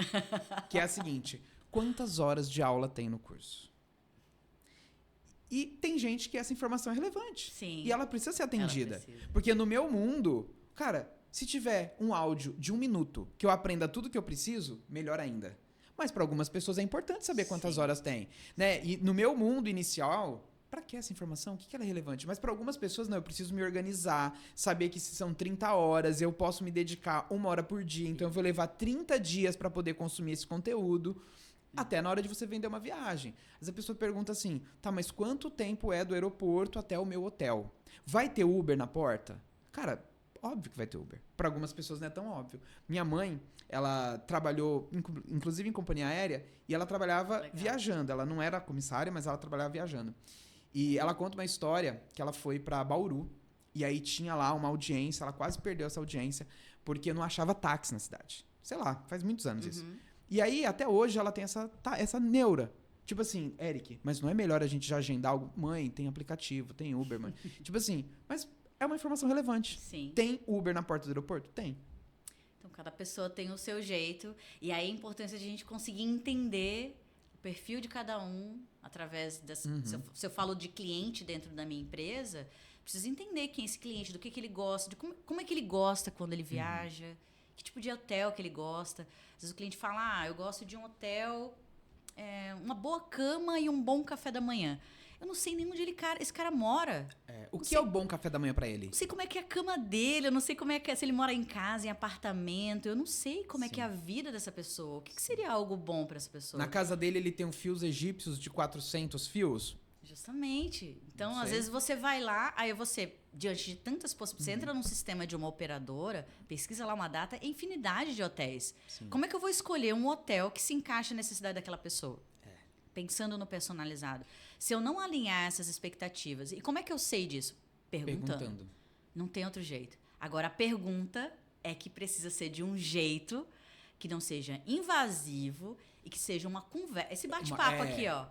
que é a seguinte: quantas horas de aula tem no curso? E tem gente que essa informação é relevante. Sim. E ela precisa ser atendida. Ela precisa. Porque no meu mundo, cara, se tiver um áudio de 1 minuto que eu aprenda tudo que eu preciso, melhor ainda. Mas para algumas pessoas é importante saber quantas horas tem. Né? E no meu mundo inicial, para que essa informação? O que ela é relevante? Mas para algumas pessoas, não, eu preciso me organizar, saber que se são 30 horas, eu posso me dedicar 1 hora por dia, então eu vou levar 30 dias para poder consumir esse conteúdo. Até na hora de você vender uma viagem. Às vezes a pessoa pergunta assim, tá, mas quanto tempo é do aeroporto até o meu hotel? Vai ter Uber na porta? Cara, óbvio que vai ter Uber. Para algumas pessoas não é tão óbvio. Minha mãe, ela trabalhou, inclusive em companhia aérea, e ela trabalhava viajando. Ela não era comissária, mas ela trabalhava viajando. E ela conta uma história que ela foi para Bauru, e aí tinha lá uma audiência, ela quase perdeu essa audiência, porque não achava táxi na cidade. Sei lá, faz muitos anos isso. E aí, até hoje, ela tem essa neura. Tipo assim, Eric, mas não é melhor a gente já agendar algo? Mãe, tem aplicativo, tem Uber, mãe. Tipo assim, mas é uma informação relevante. Sim. Tem Uber na porta do aeroporto? Tem. Então, cada pessoa tem o seu jeito. E aí, a importância de a gente conseguir entender o perfil de cada um através dessa... Se eu falo de cliente dentro da minha empresa, preciso entender quem é esse cliente, do que ele gosta, de como é que ele gosta quando ele viaja, que tipo de hotel que ele gosta. Às vezes o cliente fala, eu gosto de um hotel, uma boa cama e um bom café da manhã. Eu não sei nem onde esse cara mora. O que é o bom café da manhã pra ele? Não sei como é que é a cama dele, eu não sei como é que é, se ele mora em casa, em apartamento. Eu não sei como é que é a vida dessa pessoa. O que seria algo bom pra essa pessoa? Na casa dele, ele tem fios egípcios de 400 fios. Justamente. Então, Não às sei. vezes você vai lá, aí você, diante de tantas possibilidades, você entra num sistema de uma operadora, pesquisa lá uma data, é infinidade de hotéis. Sim. Como é que eu vou escolher um hotel que se encaixa na necessidade daquela pessoa? Pensando no personalizado. Se eu não alinhar essas expectativas, e como é que eu sei disso? Perguntando. Não tem outro jeito. Agora, a pergunta é que precisa ser de um jeito que não seja invasivo e que seja uma conversa. Esse bate-papo aqui, ó.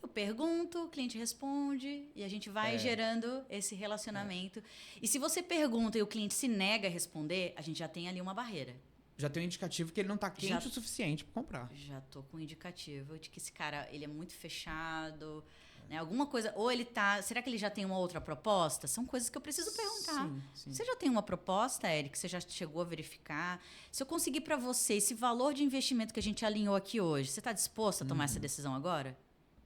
Eu pergunto, o cliente responde e a gente vai gerando esse relacionamento. E se você pergunta e o cliente se nega a responder, a gente já tem ali uma barreira. Já tem um indicativo que ele não tá quente o suficiente para comprar. Já tô com um indicativo de que esse cara, ele é muito fechado, né? Alguma coisa, ou ele tá, será que ele já tem uma outra proposta? São coisas que eu preciso perguntar. Sim. Você já tem uma proposta, Eric? Você já chegou a verificar? Se eu conseguir para você esse valor de investimento que a gente alinhou aqui hoje, você está disposto a tomar essa decisão agora?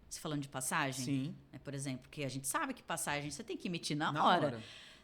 Você falando de passagem? Sim. Né, por exemplo, porque a gente sabe que passagem você tem que emitir na hora.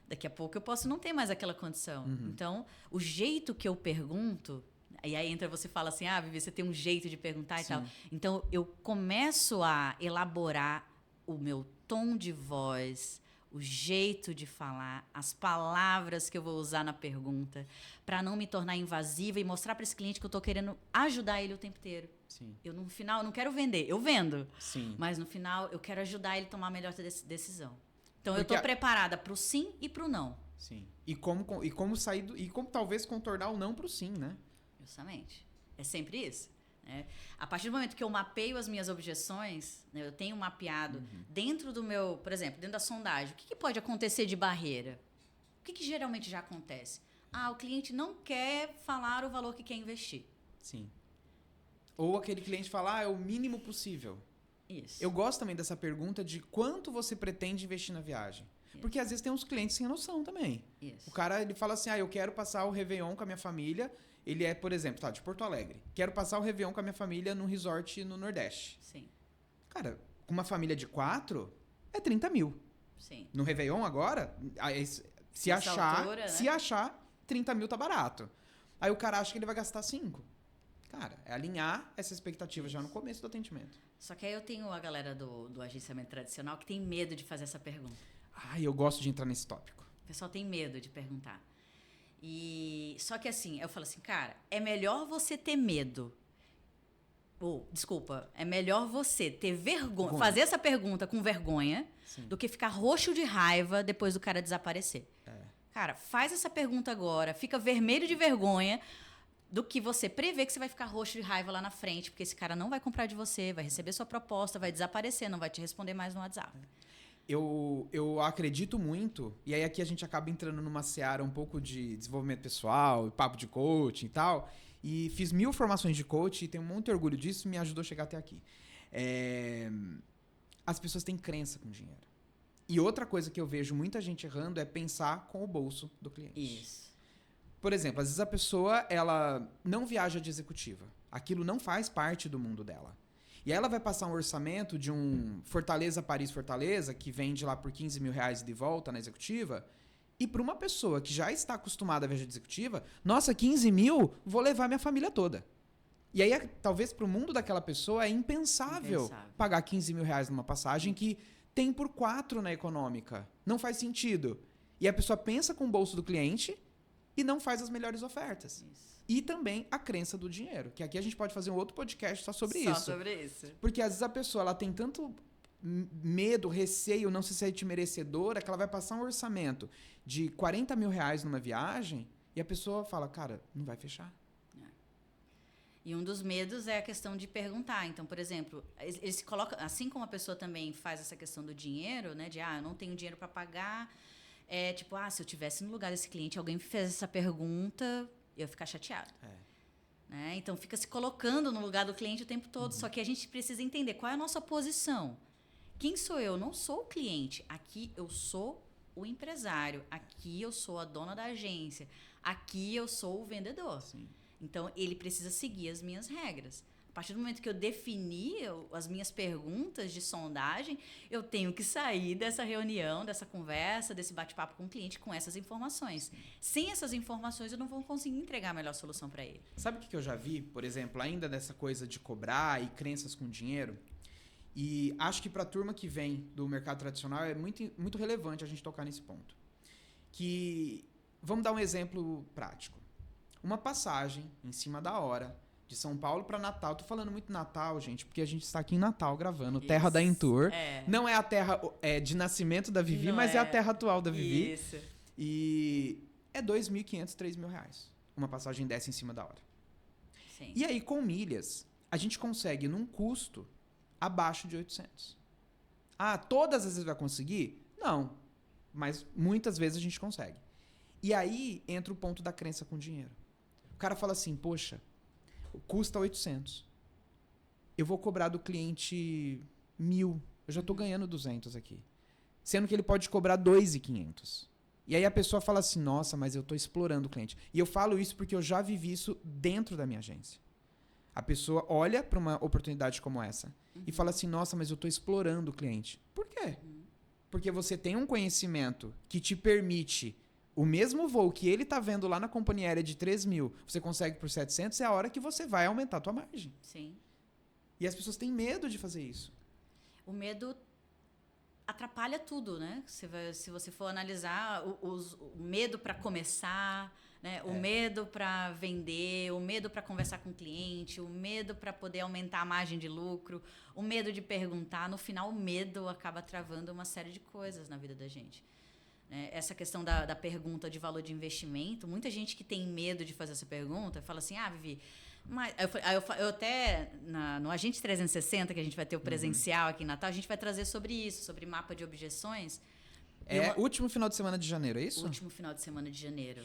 Daqui a pouco eu posso não ter mais aquela condição. Então, o jeito que eu pergunto, e aí entra você fala assim, Vivi, você tem um jeito de perguntar e tal. Então, eu começo a elaborar o meu tom de voz, o jeito de falar, as palavras que eu vou usar na pergunta, para não me tornar invasiva e mostrar para esse cliente que eu estou querendo ajudar ele o tempo inteiro. Sim. Eu, no final, não quero vender. Eu vendo. Sim. Mas, no final, eu quero ajudar ele a tomar a melhor decisão. Então, Porque eu estou preparada para o sim e para o não. Sim. E como sair e como talvez contornar o não pro sim, né? Justamente. É sempre isso. Né? A partir do momento que eu mapeio as minhas objeções, né, eu tenho mapeado dentro do meu, por exemplo, dentro da sondagem, o que pode acontecer de barreira? O que geralmente já acontece? O cliente não quer falar o valor que quer investir. Sim. Ou aquele cliente fala, é o mínimo possível. Isso. Eu gosto também dessa pergunta de quanto você pretende investir na viagem. Porque às vezes tem uns clientes sem noção também. Isso. O cara, ele fala assim, eu quero passar o Réveillon com a minha família. Ele é, por exemplo, de Porto Alegre. Quero passar o Réveillon com a minha família num resort no Nordeste. Sim. Cara, com uma família de 4, é 30 mil. Sim. No Réveillon agora, se achar, 30 mil tá barato. Aí o cara acha que ele vai gastar 5. Cara, é alinhar essa expectativa já no começo do atendimento. Só que aí eu tenho a galera do agenciamento tradicional que tem medo de fazer essa pergunta. Eu gosto de entrar nesse tópico. O pessoal tem medo de perguntar. Só que assim, eu falo assim, cara, é melhor você ter medo. É melhor você ter vergonha, fazer essa pergunta com vergonha, do que ficar roxo de raiva depois do cara desaparecer. Cara, faz essa pergunta agora, fica vermelho de vergonha, do que você prever que você vai ficar roxo de raiva lá na frente, porque esse cara não vai comprar de você, vai receber sua proposta, vai desaparecer, não vai te responder mais no WhatsApp. Eu acredito muito, e aí aqui a gente acaba entrando numa seara um pouco de desenvolvimento pessoal, papo de coaching e tal, e fiz 1000 formações de coaching e tenho muito orgulho disso, me ajudou a chegar até aqui. As pessoas têm crença com dinheiro. E outra coisa que eu vejo muita gente errando é pensar com o bolso do cliente. Isso. Por exemplo, às vezes a pessoa ela não viaja de executiva. Aquilo não faz parte do mundo dela. E aí ela vai passar um orçamento de um Fortaleza-Paris-Fortaleza, que vende lá por 15 mil reais de volta na executiva. E para uma pessoa que já está acostumada a viajar de executiva, nossa, 15 mil, vou levar minha família toda. E aí, talvez para o mundo daquela pessoa, é impensável pagar 15 mil reais numa passagem que tem por 4 na econômica. Não faz sentido. E a pessoa pensa com o bolso do cliente e não faz as melhores ofertas. Isso. E também a crença do dinheiro, que aqui a gente pode fazer um outro podcast só sobre isso. Só sobre isso. Porque às vezes a pessoa ela tem tanto medo, receio, não se sente merecedora, que ela vai passar um orçamento de 40 mil reais numa viagem e a pessoa fala, cara, não vai fechar. E um dos medos é a questão de perguntar. Então, por exemplo, ele se coloca, assim como a pessoa também faz essa questão do dinheiro, né? De, eu não tenho dinheiro para pagar. Se eu tivesse no lugar desse cliente, alguém me fez essa pergunta, eu ia ficar chateado. Né? Então, fica se colocando no lugar do cliente o tempo todo. Só que a gente precisa entender qual é a nossa posição. Quem sou eu? Não sou o cliente. Aqui eu sou o empresário. Aqui eu sou a dona da agência. Aqui eu sou o vendedor. Sim. Então, ele precisa seguir as minhas regras. A partir do momento que eu defini as minhas perguntas de sondagem, eu tenho que sair dessa reunião, dessa conversa, desse bate-papo com o cliente com essas informações. Sim. Sem essas informações, eu não vou conseguir entregar a melhor solução para ele. Sabe o que eu já vi, por exemplo, ainda dessa coisa de cobrar e crenças com dinheiro? E acho que para a turma que vem do mercado tradicional é muito, muito relevante a gente tocar nesse ponto. Que, vamos dar um exemplo prático. Uma passagem em cima da hora de São Paulo para Natal. Tô falando muito Natal, gente, porque a gente está aqui em Natal gravando. Terra da Entour. Não é a terra de nascimento da Vivi, mas é a terra atual da Vivi. Isso. E é R$2.500, R$3.000. Uma passagem dessa em cima da hora. Sim. E aí, com milhas, a gente consegue num custo abaixo de 800. Ah, todas as vezes vai conseguir? Não. Mas muitas vezes a gente consegue. E aí entra o ponto da crença com dinheiro. O cara fala assim, poxa, custa 800. Eu vou cobrar do cliente 1.000. Eu já tô ganhando 200 aqui. Sendo que ele pode cobrar 2.500. E aí a pessoa fala assim, nossa, mas eu tô explorando o cliente. E eu falo isso porque eu já vivi isso dentro da minha agência. A pessoa olha para uma oportunidade como essa e fala assim, nossa, mas eu tô explorando o cliente. Por quê? Porque você tem um conhecimento que te permite o mesmo voo que ele tá vendo lá na companhia aérea de 3.000, você consegue por 700, é a hora que você vai aumentar a tua margem. Sim. E as pessoas têm medo de fazer isso. O medo atrapalha tudo, né? Se você for analisar o medo para começar, né? O medo para vender, o medo para conversar com o cliente, o medo para poder aumentar a margem de lucro, o medo de perguntar. No final, o medo acaba travando uma série de coisas na vida da gente. Essa questão da pergunta de valor de investimento, muita gente que tem medo de fazer essa pergunta fala assim, Vivi, mas eu até no Agente 360, que a gente vai ter o presencial aqui em Natal, a gente vai trazer sobre isso, sobre mapa de objeções. Último final de semana de janeiro, é isso? Último final de semana de janeiro.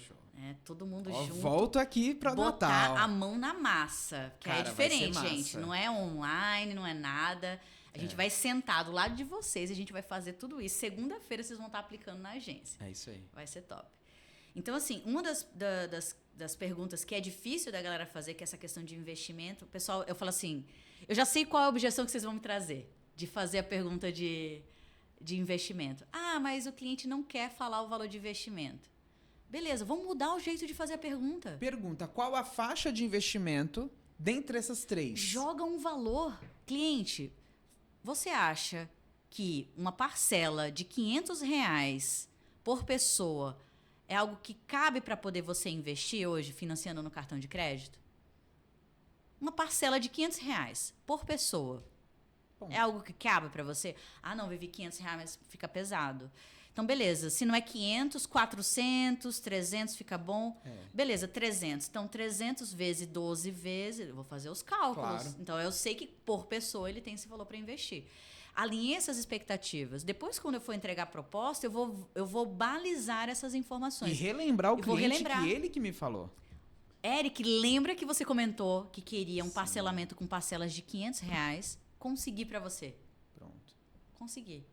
Todo mundo junto. Volto aqui para Natal. Botar a mão na massa, que Cara, é diferente, vai ser gente. massa. Não é online, não é nada. A gente vai sentar do lado de vocês e a gente vai fazer tudo isso. Segunda-feira vocês vão estar aplicando na agência. É isso aí. Vai ser top. Então, assim, uma das perguntas que é difícil da galera fazer, que é essa questão de investimento, pessoal, eu falo assim, eu já sei qual é a objeção que vocês vão me trazer, de fazer a pergunta de investimento. Mas o cliente não quer falar o valor de investimento. Beleza, vamos mudar o jeito de fazer a pergunta. Pergunta, qual a faixa de investimento dentre essas três? Joga um valor. Cliente, você acha que uma parcela de R$500 por pessoa é algo que cabe para poder você investir hoje financiando no cartão de crédito? Uma parcela de R$500 por pessoa. Bom. É algo que cabe para você? Não, Vivi, R$500, mas fica pesado. Então, beleza. Se não é 500, 400, 300 fica bom. Beleza, 300. Então, 300 vezes 12 vezes... Eu vou fazer os cálculos. Claro. Então, eu sei que por pessoa ele tem esse valor para investir. Alinhei essas expectativas. Depois, quando eu for entregar a proposta, eu vou balizar essas informações. E relembrar o cliente que ele que me falou. Eric, lembra que você comentou que queria um parcelamento com parcelas de R$500? Consegui para você. Pronto. Consegui.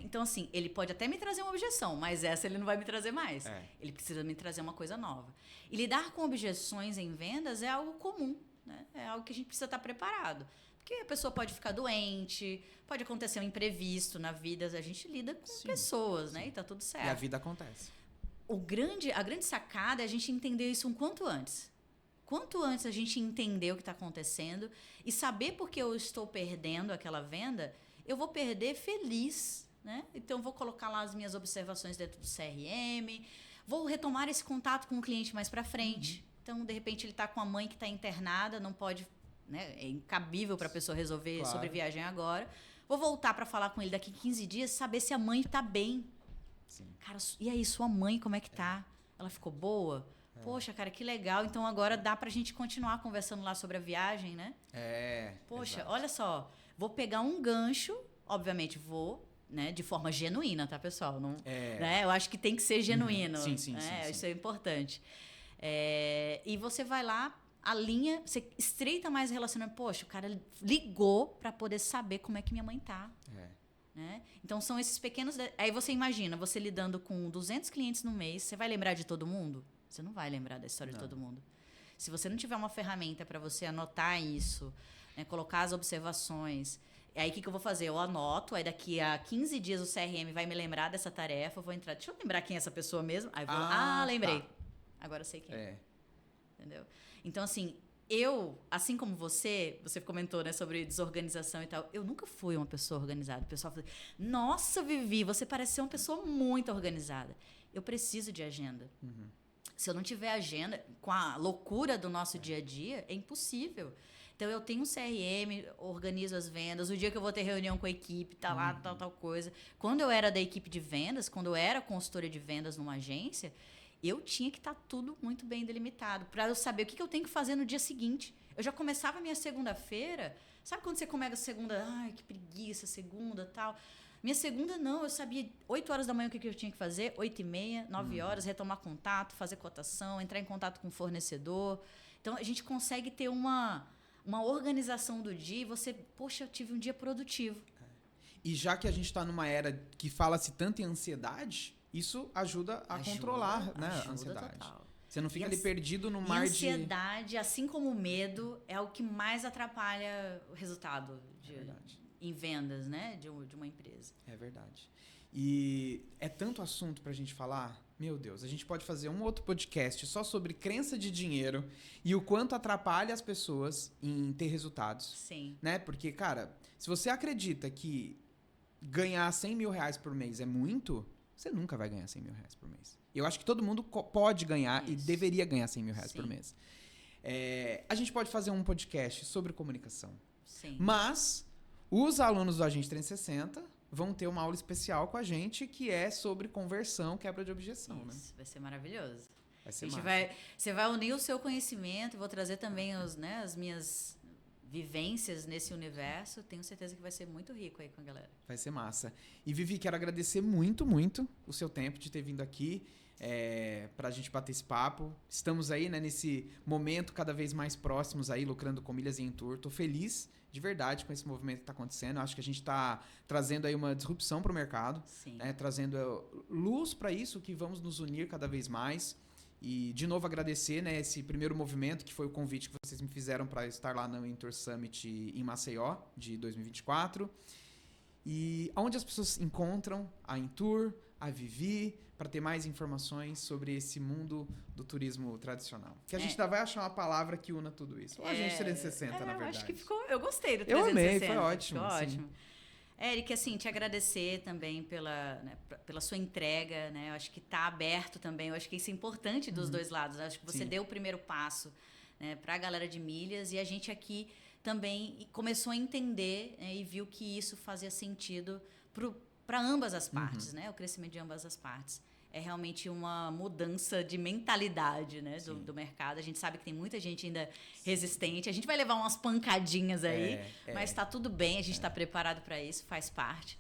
Então, assim, ele pode até me trazer uma objeção, mas essa ele não vai me trazer mais. Ele precisa me trazer uma coisa nova. E lidar com objeções em vendas é algo comum, né? É algo que a gente precisa estar preparado. Porque a pessoa pode ficar doente, pode acontecer um imprevisto na vida. A gente lida com pessoas, né? E tá tudo certo. E a vida acontece. A grande sacada é a gente entender isso um quanto antes. Quanto antes a gente entender o que está acontecendo e saber por que eu estou perdendo aquela venda, eu vou perder feliz, né? Então, eu vou colocar lá as minhas observações dentro do CRM, vou retomar esse contato com o cliente mais para frente. Então, de repente, ele está com a mãe que está internada, não pode, né? É incabível para a pessoa resolver sobre viagem agora. Vou voltar para falar com ele daqui 15 dias, saber se a mãe está bem. Sim. Cara, e aí, sua mãe, como é que tá? Ela ficou boa? Poxa, cara, que legal. Então, agora dá pra gente continuar conversando lá sobre a viagem, né? Poxa, olha só. Vou pegar um gancho, obviamente vou, né, de forma genuína, tá, pessoal? Não, né? Eu acho que tem que ser genuíno. Sim. Isso é importante. E você vai lá, alinha, você estreita mais o relacionamento. Poxa, o cara ligou pra poder saber como é que minha mãe tá. Né? Então, são esses pequenos... Aí você imagina, você lidando com 200 clientes no mês, você vai lembrar de todo mundo? Você não vai lembrar da história de todo mundo. Se você não tiver uma ferramenta para você anotar isso, né, colocar as observações, aí o que eu vou fazer? Eu anoto, aí daqui a 15 dias o CRM vai me lembrar dessa tarefa, eu vou entrar, deixa eu lembrar quem é essa pessoa mesmo. Aí eu vou, lembrei. Tá. Agora eu sei quem é. Entendeu? Então, assim, eu, assim como você comentou, né, sobre desorganização e tal, eu nunca fui uma pessoa organizada. O pessoal fala, nossa, Vivi, você parece ser uma pessoa muito organizada. Eu preciso de agenda. Se eu não tiver agenda, com a loucura do nosso dia a dia, é impossível. Então, eu tenho um CRM, organizo as vendas. O dia que eu vou ter reunião com a equipe, tá lá, tal coisa. Quando eu era da equipe de vendas, quando eu era consultora de vendas numa agência, eu tinha que estar tudo muito bem delimitado, para eu saber o que eu tenho que fazer no dia seguinte. Eu já começava a minha segunda-feira. Sabe quando você começa a segunda? Ai, que preguiça, segunda, tal. Minha segunda, não. Eu sabia 8 horas da manhã o que eu tinha que fazer, 8h30, 9 horas, retomar contato, fazer cotação, entrar em contato com o fornecedor. Então, a gente consegue ter uma organização do dia e você, poxa, eu tive um dia produtivo. E já que a gente está numa era que fala-se tanto em ansiedade, isso ajuda a controlar, né, a ansiedade. Total. Você não fica ali perdido no mar de... A ansiedade, assim como o medo, é o que mais atrapalha o resultado em vendas, né, de uma empresa. É verdade. E é tanto assunto pra gente falar, meu Deus, a gente pode fazer um outro podcast só sobre crença de dinheiro e o quanto atrapalha as pessoas em ter resultados. Sim. Né? Porque, cara, se você acredita que ganhar 100 mil reais por mês é muito, você nunca vai ganhar 100 mil reais por mês. Eu acho que todo mundo pode ganhar e deveria ganhar 100 mil reais por mês. A gente pode fazer um podcast sobre comunicação. Sim. Mas os alunos do Agente 360 vão ter uma aula especial com a gente que é sobre conversão, quebra de objeção. Isso, né? Vai ser maravilhoso. Vai ser você vai unir o seu conhecimento, vou trazer também as minhas vivências nesse universo. Tenho certeza que vai ser muito rico aí com a galera. Vai ser massa. E Vivi, quero agradecer muito, muito o seu tempo de ter vindo aqui pra gente bater esse papo. Estamos aí, né, nesse momento cada vez mais próximos aí, lucrando com milhas e em tour. Tô feliz de verdade com esse movimento que está acontecendo. Acho que a gente está trazendo aí uma disrupção para o mercado, né? Trazendo luz para isso, que vamos nos unir cada vez mais. E, de novo, agradecer, né, esse primeiro movimento, que foi o convite que vocês me fizeram para estar lá no Intour Summit em Maceió, de 2024. E onde as pessoas encontram a Intour, a Vivi, para ter mais informações sobre esse mundo do turismo tradicional. Que a gente ainda vai achar uma palavra que una tudo isso. Ou a gente 360, na verdade. Eu acho que ficou... Eu gostei do 360. Eu amei, foi ótimo. Ficou ótimo. Eric, assim, te agradecer também pela sua entrega, né? Eu acho que está aberto também. Eu acho que isso é importante dos dois lados. Eu acho que você deu o primeiro passo, né, para a galera de milhas, e a gente aqui também começou a entender, né, e viu que isso fazia sentido para ambas as partes, né? O crescimento de ambas as partes. É realmente uma mudança de mentalidade, né, do mercado. A gente sabe que tem muita gente ainda resistente. A gente vai levar umas pancadinhas aí, mas está tudo bem. A gente está preparado para isso, faz parte.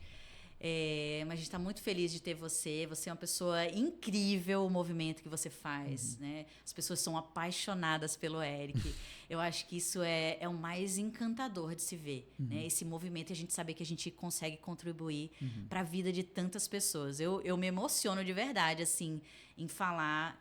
Mas a gente está muito feliz de ter você. Você é uma pessoa incrível, o movimento que você faz, né? As pessoas são apaixonadas pelo Eric. Eu acho que isso é o mais encantador de se ver, né? Esse movimento e a gente saber que a gente consegue contribuir para a vida de tantas pessoas. Eu me emociono de verdade, assim, em falar,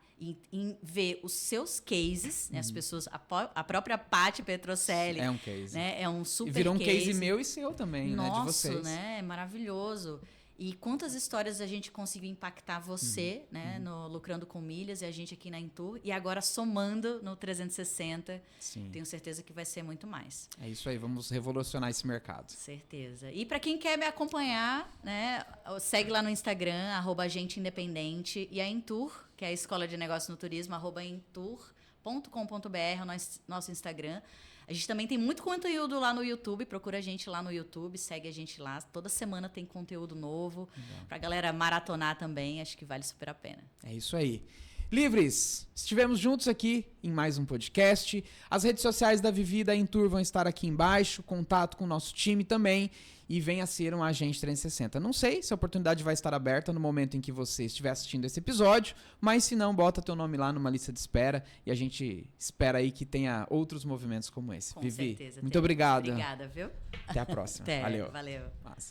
em ver os seus cases, né? As pessoas, a própria Paty Petrocelli. É um case. Né? É um super virou um case meu e seu também, nosso, né? De vocês. Né? É maravilhoso. E quantas histórias a gente conseguiu impactar você, né? No Lucrando com Milhas e a gente aqui na Intour. E agora somando no 360. Sim. Tenho certeza que vai ser muito mais. É isso aí, vamos revolucionar esse mercado. Certeza. E para quem quer me acompanhar, né? Segue lá no Instagram, @agenteindependente. E a Intour, que é a Escola de Negócios no Turismo, @intour.com.br, é o nosso Instagram. A gente também tem muito conteúdo lá no YouTube, procura a gente lá no YouTube, segue a gente lá. Toda semana tem conteúdo novo, pra galera maratonar também, acho que vale super a pena. É isso aí. Livres, estivemos juntos aqui em mais um podcast. As redes sociais da Vivi e da Intour vão estar aqui embaixo, contato com o nosso time também, e venha ser um Agente 360. Não sei se a oportunidade vai estar aberta no momento em que você estiver assistindo esse episódio, mas se não, bota teu nome lá numa lista de espera e a gente espera aí que tenha outros movimentos como esse. Com Vivi, certeza. muito obrigado. Obrigada, viu? Até a próxima. Até, Valeu. Valeu. Massa.